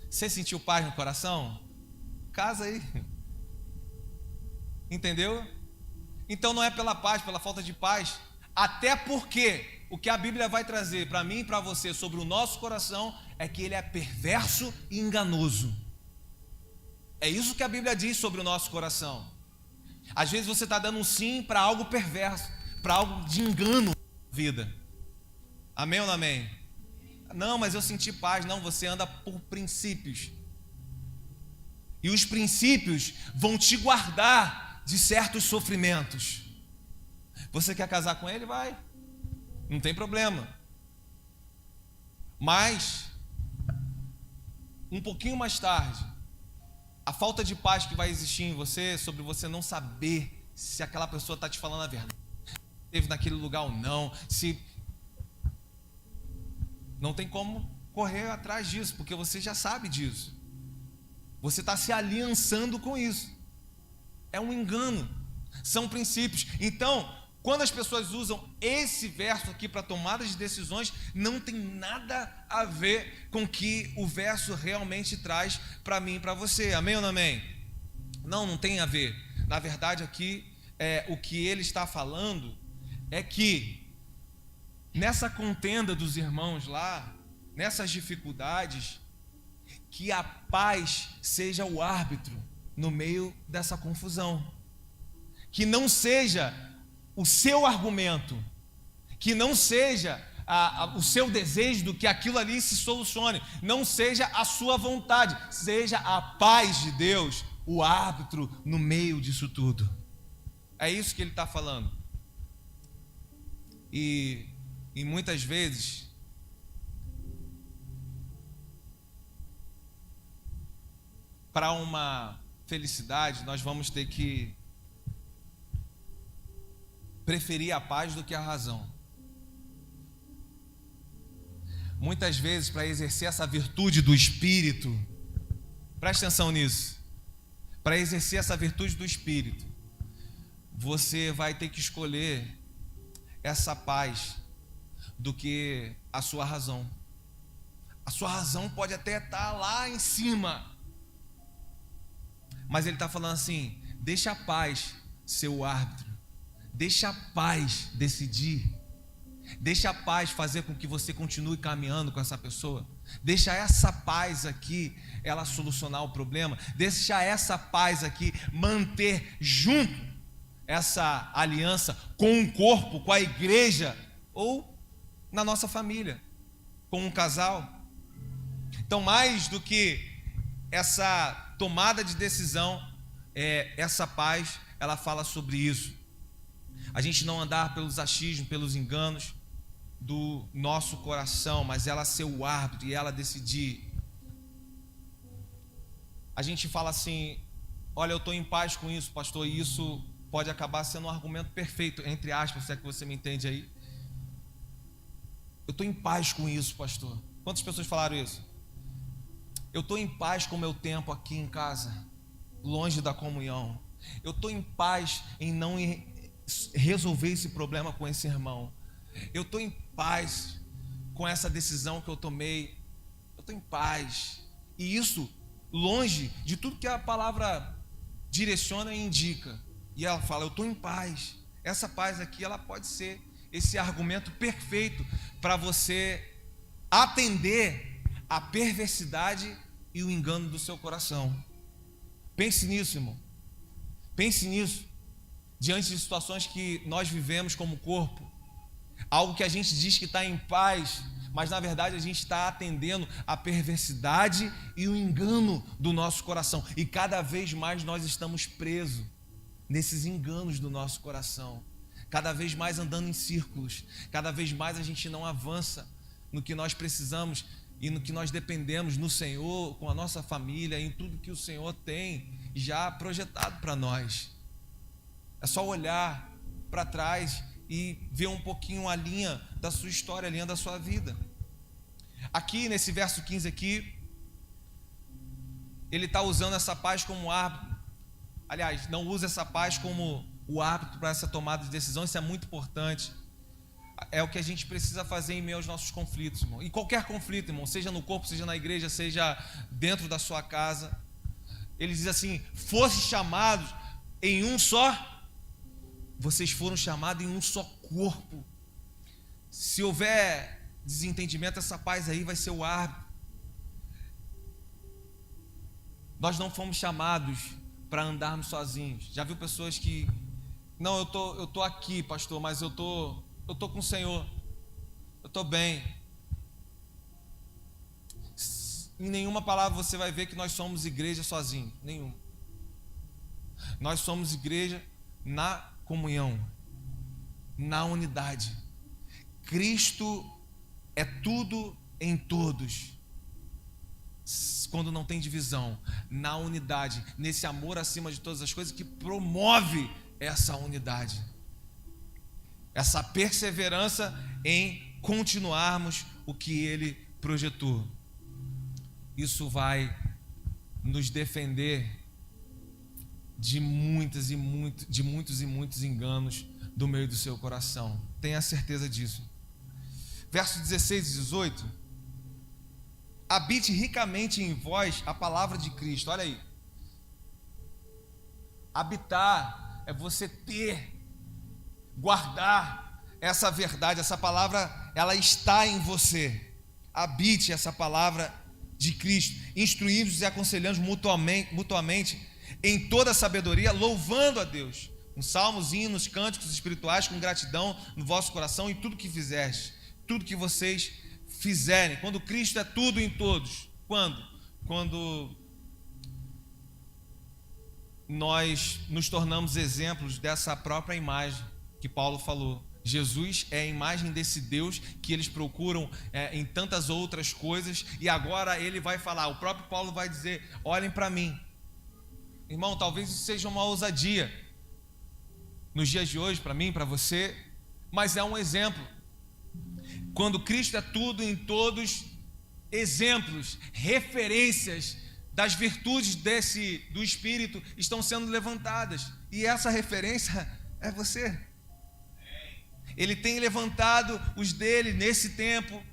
Você sentiu paz no coração? Casa aí. Entendeu? Então não é pela paz, pela falta de paz. Até porque o que a Bíblia vai trazer para mim e para você sobre o nosso coração é que ele é perverso e enganoso. É isso que a Bíblia diz sobre o nosso coração. Às vezes você está dando um sim para algo perverso, para algo de engano na vida. Amém ou não amém? Não, mas eu senti paz. Não, você anda por princípios. E os princípios vão te guardar de certos sofrimentos. Você quer casar com ele? Vai. Não tem problema. Mas, um pouquinho mais tarde, a falta de paz que vai existir em você, sobre você não saber se aquela pessoa está te falando a verdade, se esteve naquele lugar ou não, se... Não tem como correr atrás disso, porque você já sabe disso. Você está se aliançando com isso. É um engano. São princípios. Então, quando as pessoas usam esse verso aqui para tomada de decisões, não tem nada a ver com o que o verso realmente traz para mim e para você. Amém ou não amém? Não tem a ver. Na verdade, aqui, o que ele está falando é que nessa contenda dos irmãos lá, nessas dificuldades, que a paz seja o árbitro no meio dessa confusão. Que não seja o seu argumento, que não seja o seu desejo do que aquilo ali se solucione, não seja a sua vontade, seja a paz de Deus o árbitro no meio disso tudo. É isso que ele está falando. E muitas vezes para uma felicidade nós vamos ter que preferir a paz do que a razão. Muitas vezes, para exercer essa virtude do Espírito, preste atenção nisso, para exercer essa virtude do Espírito, você vai ter que escolher essa paz do que a sua razão. A sua razão pode até estar lá em cima, mas ele está falando assim: deixa a paz ser o árbitro, deixa a paz decidir, deixa a paz fazer com que você continue caminhando com essa pessoa, deixa essa paz aqui ela solucionar o problema, deixa essa paz aqui manter junto essa aliança com o corpo, com a igreja, ou na nossa família, com um casal. Então, mais do que essa tomada de decisão, essa paz, ela fala sobre isso. A gente não andar pelos achismos, pelos enganos do nosso coração, mas ela ser o árbitro e ela decidir. A gente fala assim: olha, eu estou em paz com isso, pastor, e isso pode acabar sendo um argumento perfeito, entre aspas, se é que você me entende aí. Eu estou em paz com isso, pastor. Quantas pessoas falaram isso? Eu estou em paz com o meu tempo aqui em casa, longe da comunhão. Eu estou em paz em não resolver esse problema com esse irmão. Eu estou em paz com essa decisão que eu tomei. Eu estou em paz. E isso longe de tudo que a palavra direciona e indica. E ela fala: eu estou em paz. Essa paz aqui, ela pode ser esse argumento perfeito para você atender a perversidade e o engano do seu coração. Pense nisso, irmão. Pense nisso. Diante de situações que nós vivemos como corpo, algo que a gente diz que está em paz, mas na verdade a gente está atendendo a perversidade e o engano do nosso coração. E cada vez mais nós estamos presos nesses enganos do nosso coração. Cada vez mais andando em círculos. Cada vez mais a gente não avança no que nós precisamos e no que nós dependemos no Senhor, com a nossa família, em tudo que o Senhor tem já projetado para nós. É só olhar para trás e ver um pouquinho a linha da sua história, a linha da sua vida. Aqui nesse verso 15 aqui, ele está usando essa paz como árbitro. Aliás, não usa essa paz como o árbitro para essa tomada de decisão. Isso é muito importante. É o que a gente precisa fazer em meio aos nossos conflitos, irmão. E qualquer conflito, irmão, seja no corpo, seja na igreja, seja dentro da sua casa. Ele diz assim: fosse chamados em um só. Vocês foram chamados em um só corpo. Se houver desentendimento, essa paz aí vai ser o árbitro. Nós não fomos chamados para andarmos sozinhos. Já viu pessoas que, não, eu tô aqui, pastor, mas eu tô com o Senhor. Eu tô bem. Em nenhuma palavra você vai ver que nós somos igreja sozinhos, nenhum. Nós somos igreja na comunhão, na unidade. Cristo é tudo em todos. Quando não tem divisão, na unidade, nesse amor acima de todas as coisas que promove essa unidade, essa perseverança em continuarmos o que Ele projetou. Isso vai nos defender de muitos e muitos enganos do meio do seu coração. Tenha certeza disso. Versos 16 e 18. Habite ricamente em vós a palavra de Cristo. Olha aí. Habitar é você ter, guardar essa verdade, essa palavra, ela está em você. Habite essa palavra de Cristo, instruindo-os e aconselhando mutuamente em toda a sabedoria, louvando a Deus, com salmos, hinos, cânticos espirituais, com gratidão no vosso coração, em tudo que fizerdes, tudo que vocês fizerem. Quando Cristo é tudo em todos. Quando nós nos tornamos exemplos dessa própria imagem que Paulo falou. Jesus é a imagem desse Deus que eles procuram em tantas outras coisas, e agora ele vai falar, o próprio Paulo vai dizer, olhem para mim. Irmão, talvez isso seja uma ousadia nos dias de hoje, para mim, para você, mas é um exemplo. Quando Cristo é tudo em todos, exemplos, referências das virtudes do Espírito estão sendo levantadas, e essa referência é você. Ele tem levantado os dele nesse tempo.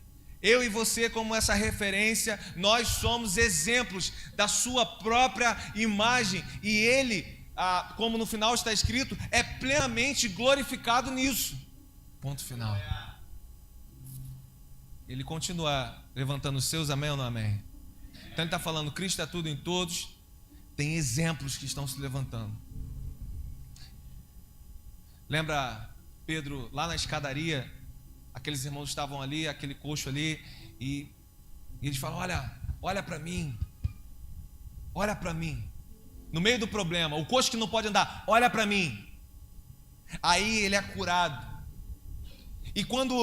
Eu e você, como essa referência, nós somos exemplos da sua própria imagem. E ele, como no final está escrito, é plenamente glorificado nisso. Ponto final. Ele continua levantando os seus, amém ou não amém? Então ele está falando, Cristo é tudo em todos. Tem exemplos que estão se levantando. Lembra Pedro, lá na escadaria, aqueles irmãos estavam ali, aquele coxo ali, e eles falam, olha para mim, no meio do problema, o coxo que não pode andar, olha para mim. Aí ele é curado, e quando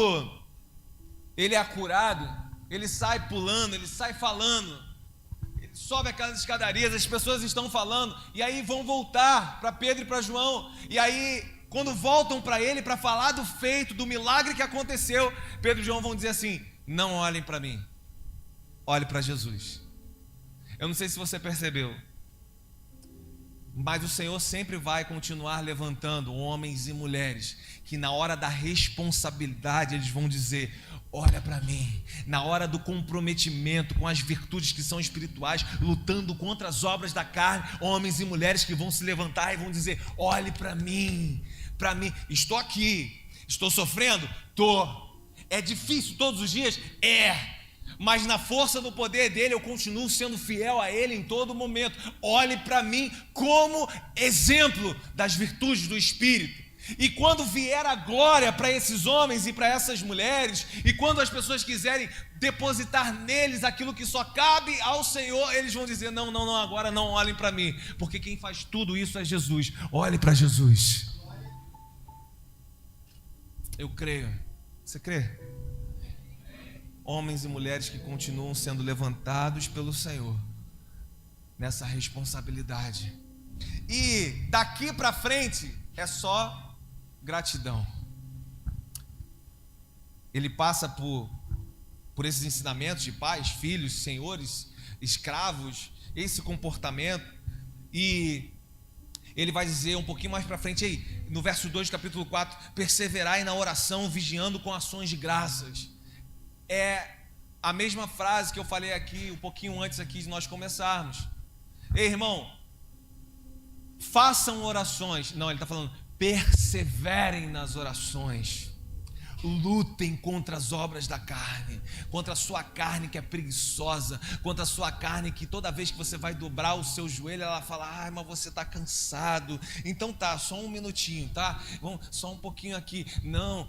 ele é curado, ele sai pulando, ele sai falando, ele sobe aquelas escadarias, as pessoas estão falando, e aí vão voltar para Pedro e para João, e aí quando voltam para ele para falar do feito, do milagre que aconteceu, Pedro e João vão dizer assim, não olhem para mim, olhe para Jesus. Eu não sei se você percebeu, mas o Senhor sempre vai continuar levantando homens e mulheres que na hora da responsabilidade eles vão dizer, olha para mim. Na hora do comprometimento com as virtudes que são espirituais, lutando contra as obras da carne, homens e mulheres que vão se levantar e vão dizer, olhe para mim, estou aqui, estou sofrendo? Estou. É difícil todos os dias? É. Mas na força do poder dele, eu continuo sendo fiel a ele em todo momento. Olhe para mim como exemplo das virtudes do Espírito. E quando vier a glória para esses homens e para essas mulheres, e quando as pessoas quiserem depositar neles aquilo que só cabe ao Senhor, eles vão dizer, não, agora não olhem para mim, porque quem faz tudo isso é Jesus. Olhe para Jesus. Eu creio. Você crê? Homens e mulheres que continuam sendo levantados pelo Senhor nessa responsabilidade. E daqui para frente é só gratidão. Ele passa por esses ensinamentos de pais, filhos, senhores, escravos, esse comportamento, e ele vai dizer um pouquinho mais para frente aí, no verso 2 do capítulo 4, perseverai na oração, vigiando com ações de graças. É a mesma frase que eu falei aqui, um pouquinho antes aqui de nós começarmos. Ei, irmão, façam orações. Não, ele está falando, perseverem nas orações. lutem contra as obras da carne, contra a sua carne que é preguiçosa, contra a sua carne que toda vez que você vai dobrar o seu joelho, ela fala, ai, mas você está cansado. Então tá, só um minutinho, tá? Vamos, só um pouquinho aqui. Não,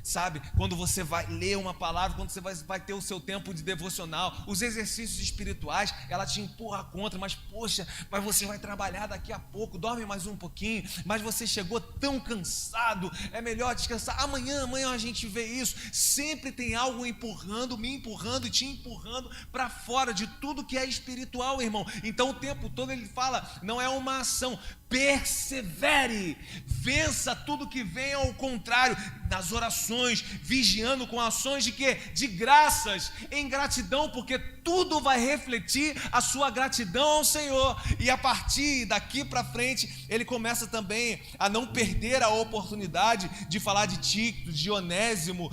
sabe, quando você vai ler uma palavra, quando você vai ter o seu tempo de devocional, os exercícios espirituais, ela te empurra contra, mas poxa, mas você vai trabalhar daqui a pouco, dorme mais um pouquinho, mas você chegou tão cansado, é melhor descansar, amanhã a gente vê isso. Sempre tem algo empurrando, me empurrando e te empurrando para fora de tudo que é espiritual, irmão. Então o tempo todo ele fala, não é uma ação, persevere, vença tudo que vem ao contrário, nas orações, vigiando com ações de quê? De graças, em gratidão, porque tudo vai refletir a sua gratidão ao Senhor. E a partir daqui para frente, ele começa também a não perder a oportunidade de falar de Tíquico, de Onésimo,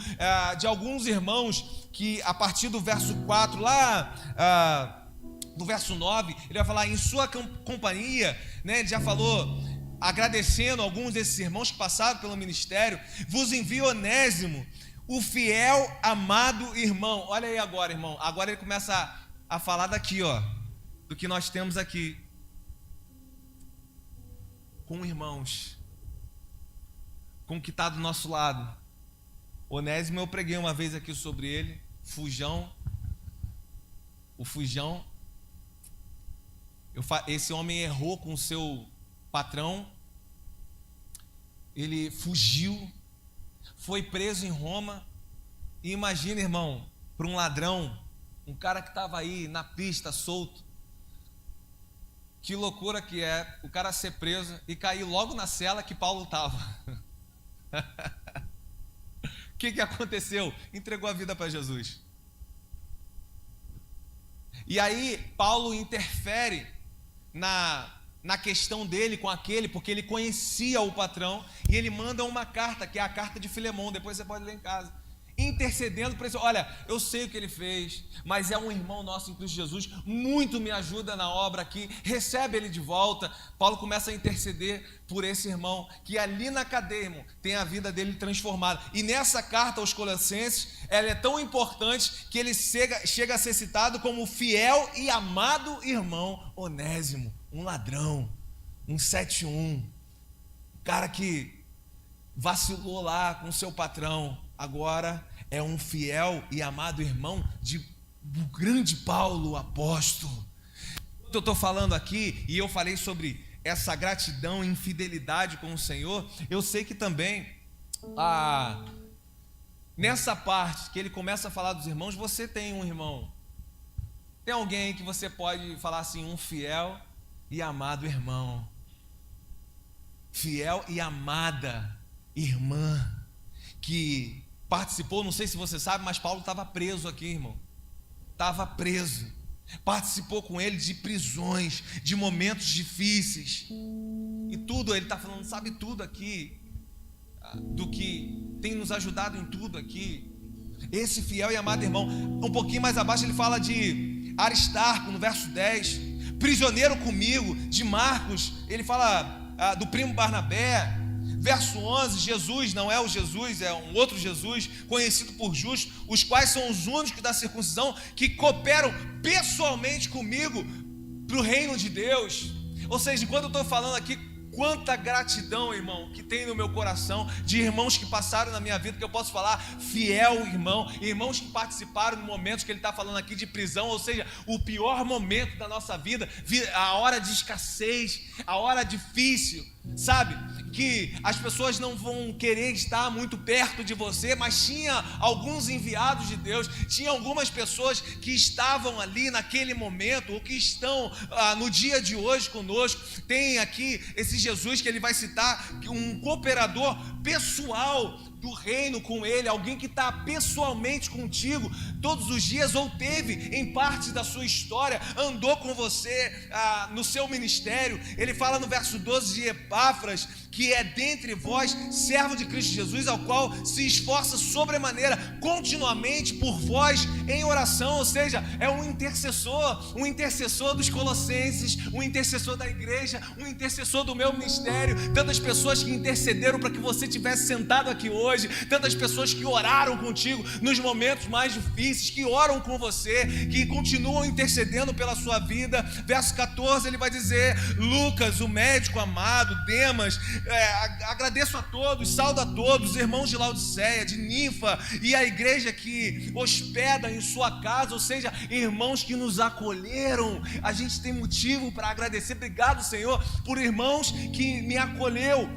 de alguns irmãos que a partir do verso 4 lá, no verso 9, ele vai falar em sua companhia, né? Ele já falou, agradecendo alguns desses irmãos que passaram pelo ministério, vos envio Onésimo, o fiel, amado irmão. Olha aí agora, irmão, agora ele começa a falar daqui, ó, do que nós temos aqui, com irmãos, com o que está do nosso lado. Onésimo, eu preguei uma vez aqui sobre ele, o Fujão. Esse homem errou com o seu patrão, ele fugiu, foi preso em Roma. E imagina, irmão, para um ladrão, um cara que estava aí na pista, solto, que loucura que é o cara ser preso e cair logo na cela que Paulo estava. O que aconteceu? Entregou a vida para Jesus. E aí Paulo interfere na questão dele com aquele, porque ele conhecia o patrão, e ele manda uma carta, que é a carta de Filemão, depois você pode ler em casa, intercedendo para ele. Olha, eu sei o que ele fez, mas é um irmão nosso em Cristo Jesus, muito me ajuda na obra aqui, recebe ele de volta. Paulo começa a interceder por esse irmão, que ali na cadeia, irmão, tem a vida dele transformada. E nessa carta aos Colossenses, ela é tão importante que ele chega a ser citado como o fiel e amado irmão Onésimo, um ladrão, um 7-1, um cara que vacilou lá com seu patrão, agora é um fiel e amado irmão do grande Paulo, o apóstolo. Eu estou falando aqui, e eu falei sobre essa gratidão e infidelidade com o Senhor, eu sei que também, nessa parte que ele começa a falar dos irmãos, você tem um irmão, tem alguém aí que você pode falar assim, um fiel e amado irmão, fiel e amada irmã, que participou, não sei se você sabe, mas Paulo estava preso aqui, irmão, estava preso, participou com ele de prisões, de momentos difíceis, e tudo, ele está falando, sabe tudo aqui, do que tem nos ajudado em tudo aqui, esse fiel e amado irmão. Um pouquinho mais abaixo ele fala de Aristarco, no verso 10, prisioneiro comigo, de Marcos, ele fala do primo Barnabé. Verso 11, Jesus, não é o Jesus, é um outro Jesus, conhecido por justos, os quais são os únicos da circuncisão que cooperam pessoalmente comigo para o reino de Deus. Ou seja, quando eu estou falando aqui, quanta gratidão, irmão, que tem no meu coração, de irmãos que passaram na minha vida, que eu posso falar, fiel irmão, irmãos que participaram no momento que ele está falando aqui de prisão, ou seja, o pior momento da nossa vida, a hora de escassez, a hora difícil, sabe, que as pessoas não vão querer estar muito perto de você, mas tinha alguns enviados de Deus, tinha algumas pessoas que estavam ali naquele momento, ou que estão no dia de hoje conosco. Tem aqui esse Jesus que ele vai citar, um cooperador pessoal do reino com ele, alguém que está pessoalmente contigo todos os dias, ou teve em parte da sua história, andou com você no seu ministério. Ele fala no verso 12 de Epáfras, que é dentre vós servo de Cristo Jesus, ao qual se esforça sobremaneira continuamente por vós em oração. Ou seja, é um intercessor dos colossenses, um intercessor da igreja, um intercessor do meu ministério. Tantas pessoas que intercederam para que você tivesse sentado aqui hoje, tantas pessoas que oraram contigo nos momentos mais difíceis, que oram com você, que continuam intercedendo pela sua vida. Verso 14, ele vai dizer: Lucas, o médico amado, Demas, agradeço a todos, saúdo a todos, irmãos de Laodiceia, de Ninfa, e a igreja que hospeda em sua casa, ou seja, irmãos que nos acolheram. A gente tem motivo para agradecer. Obrigado, Senhor, por irmãos que me acolheu,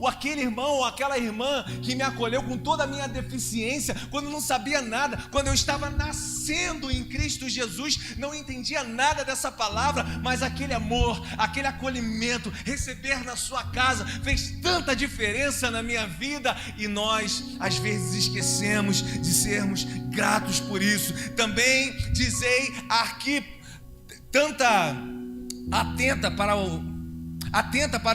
aquele irmão ou aquela irmã que me acolheu com toda a minha deficiência, quando não sabia nada, quando eu estava nascendo em Cristo Jesus, não entendia nada dessa palavra, mas aquele amor, aquele acolhimento, receber na sua casa fez tanta diferença na minha vida, e nós às vezes esquecemos de sermos gratos por isso. Também dizei aqui, atenta para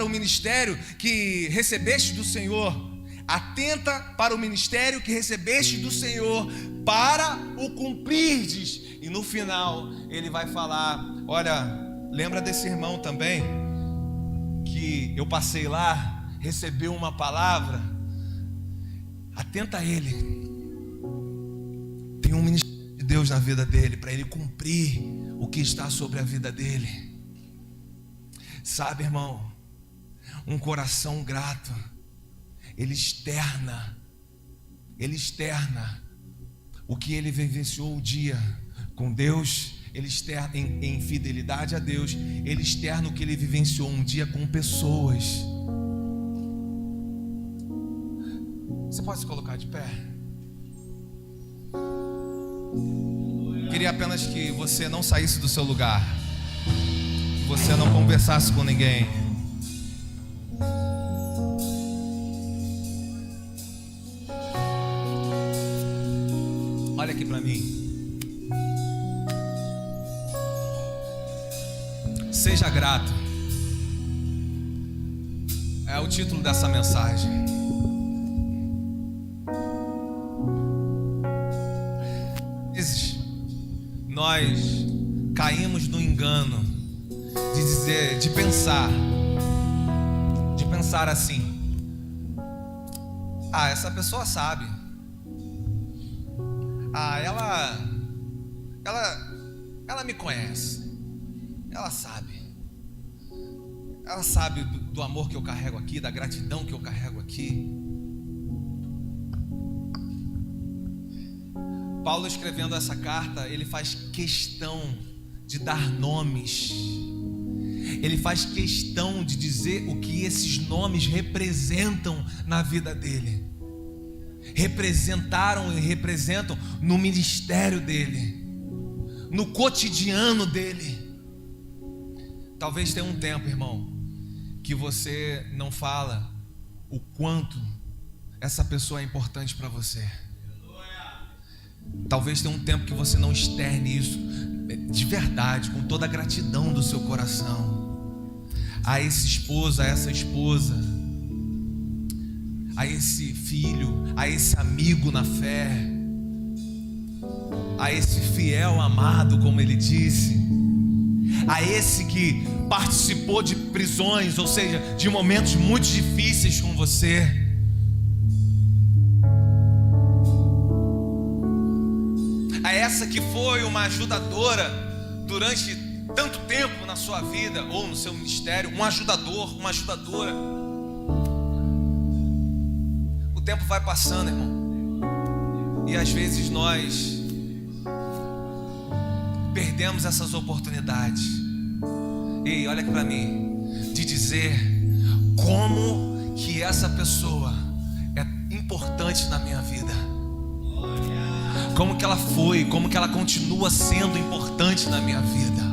o ministério que recebeste do Senhor. Atenta para o ministério que recebeste do Senhor, para o cumprirdes. E no final ele vai falar: olha, lembra desse irmão também, que eu passei lá, recebeu uma palavra. Atenta a ele. Tem um ministério de Deus na vida dele, para ele cumprir o que está sobre a vida dele. Sabe, irmão, um coração grato, ele externa o que ele vivenciou o dia com Deus, ele externa em fidelidade a Deus, ele externa o que ele vivenciou um dia com pessoas. Você pode se colocar de pé? Queria apenas que você não saísse do seu lugar, que você não conversasse com ninguém. Olha aqui para mim. Seja grato. É o título dessa mensagem. Nós caímos no engano de pensar assim: essa pessoa sabe. Ela me conhece. Ela sabe do amor que eu carrego aqui, da gratidão que eu carrego aqui. Paulo, escrevendo essa carta, ele faz questão de dar nomes. Ele faz questão de dizer o que esses nomes representam na vida dele. Representaram e representam no ministério dele, no cotidiano dele. Talvez tenha um tempo, irmão, que você não fala o quanto essa pessoa é importante para você. Talvez tenha um tempo que você não externe isso de verdade, com toda a gratidão do seu coração, a esse esposo, a essa esposa, a esse filho, a esse amigo na fé, a esse fiel amado, como ele disse, a esse que participou de prisões, ou seja, de momentos muito difíceis com você. A essa que foi uma ajudadora durante tanto tempo na sua vida ou no seu ministério, um ajudador, uma ajudadora. O tempo vai passando, irmão, e às vezes nós perdemos essas oportunidades. Ei, olha aqui para mim, de dizer como que essa pessoa é importante na minha vida. Como que ela foi, como que ela continua sendo importante na minha vida.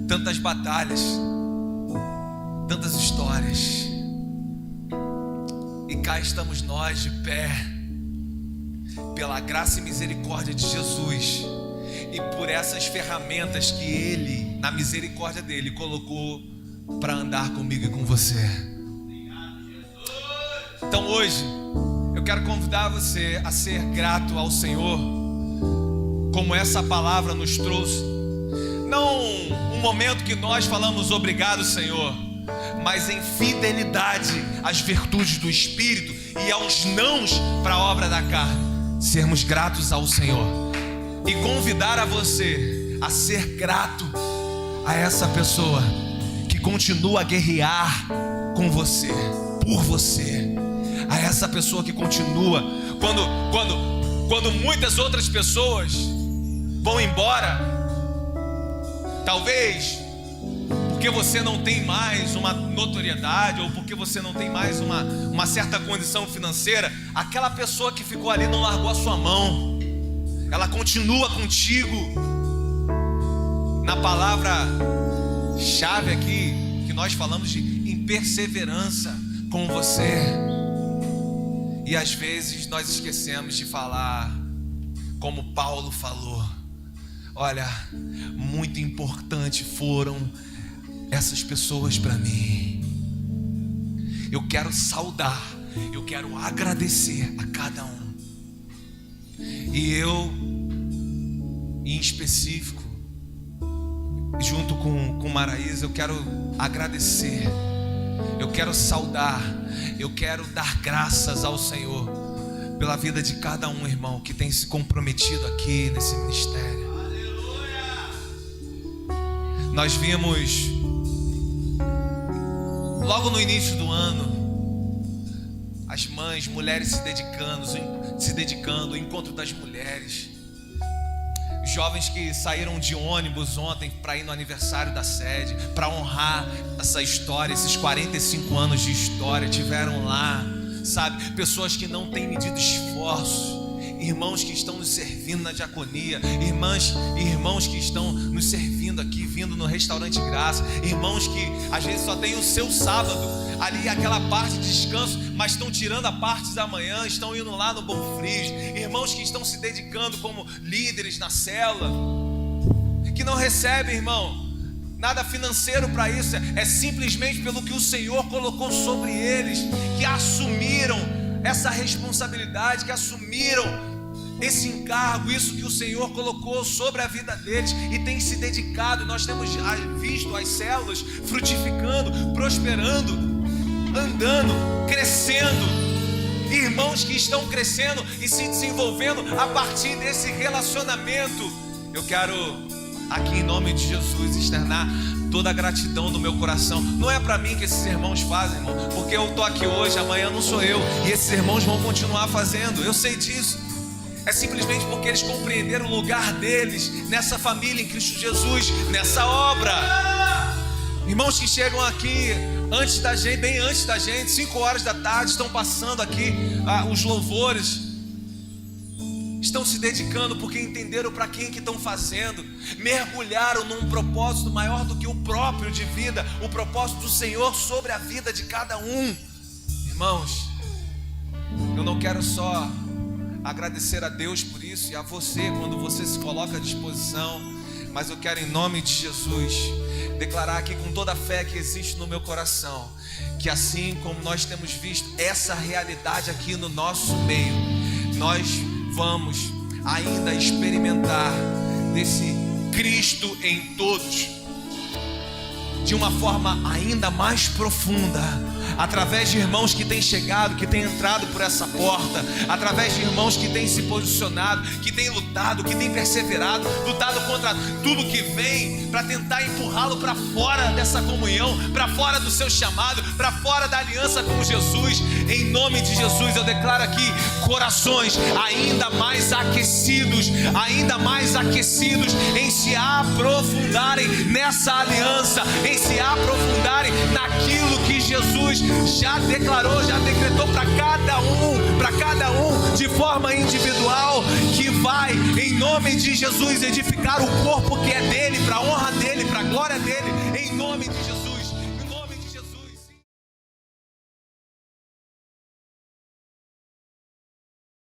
Tantas batalhas, tantas histórias, e cá estamos nós de pé, pela graça e misericórdia de Jesus, e por essas ferramentas que Ele, na misericórdia dele, colocou para andar comigo e com você. Então hoje eu quero convidar você a ser grato ao Senhor, como essa palavra nos trouxe. Não um momento que nós falamos obrigado, Senhor, mas em fidelidade às virtudes do Espírito e aos nãos para a obra da carne, sermos gratos ao Senhor. E convidar a você a ser grato a essa pessoa que continua a guerrear com você, por você. A essa pessoa que continua, quando muitas outras pessoas vão embora, talvez porque você não tem mais uma notoriedade, ou porque você não tem mais uma certa condição financeira, aquela pessoa que ficou ali não largou a sua mão, ela continua contigo. Na palavra-chave aqui, que nós falamos de em perseverança com você. E às vezes nós esquecemos de falar, como Paulo falou: olha, muito importante foram essas pessoas para mim. Eu quero saudar, eu quero agradecer a cada um. E eu, em específico, junto com Maraísa, eu quero agradecer, eu quero saudar, eu quero dar graças ao Senhor pela vida de cada um, irmão, que tem se comprometido aqui nesse ministério. Aleluia! Nós vimos logo no início do ano as mães, mulheres se dedicando, o encontro das mulheres, jovens que saíram de ônibus ontem para ir no aniversário da sede, para honrar essa história, esses 45 anos de história, tiveram lá, sabe, pessoas que não têm medido esforço, irmãos que estão nos servindo na diaconia, irmãos que estão nos servindo aqui, vindo no restaurante Graça, irmãos que às vezes só tem o seu sábado ali, aquela parte de descanso, mas estão tirando a parte da manhã, estão indo lá no Bom Frio, irmãos que estão se dedicando como líderes na célula, que não recebem, irmão, nada financeiro para isso, é simplesmente pelo que o Senhor colocou sobre eles, que assumiram essa responsabilidade, que assumiram esse encargo, isso que o Senhor colocou sobre a vida deles, e tem se dedicado. Nós temos visto as células frutificando, prosperando, andando, crescendo, irmãos que estão crescendo e se desenvolvendo a partir desse relacionamento. Eu quero aqui, em nome de Jesus, externar toda a gratidão do meu coração. Não é para mim que esses irmãos fazem, irmão, porque eu tô aqui hoje, amanhã não sou eu, e esses irmãos vão continuar fazendo, eu sei disso. É simplesmente porque eles compreenderam o lugar deles nessa família em Cristo Jesus, nessa obra. Irmãos que chegam aqui antes da gente, bem antes da gente, 5 horas da tarde, estão passando aqui os louvores, estão se dedicando porque entenderam para quem que estão fazendo, mergulharam num propósito maior do que o próprio de vida, o propósito do Senhor sobre a vida de cada um. Irmãos, eu não quero só agradecer a Deus por isso e a você quando você se coloca à disposição, mas eu quero, em nome de Jesus, declarar aqui com toda a fé que existe no meu coração, que assim como nós temos visto essa realidade aqui no nosso meio, nós vamos ainda experimentar desse Cristo em todos, de uma forma ainda mais profunda, através de irmãos que têm chegado, que têm entrado por essa porta, através de irmãos que têm se posicionado, que têm lutado, que têm perseverado, lutado contra tudo que vem para tentar empurrá-lo para fora dessa comunhão, para fora do seu chamado, para fora da aliança com Jesus. Em nome de Jesus eu declaro aqui corações ainda mais aquecidos em se aprofundarem nessa aliança, em se aprofundarem naquilo que Jesus já declarou, já decretou para cada um de forma individual, que vai, em nome de Jesus, edificar o corpo que é dele, para a honra dele, para a glória dele, em nome de Jesus.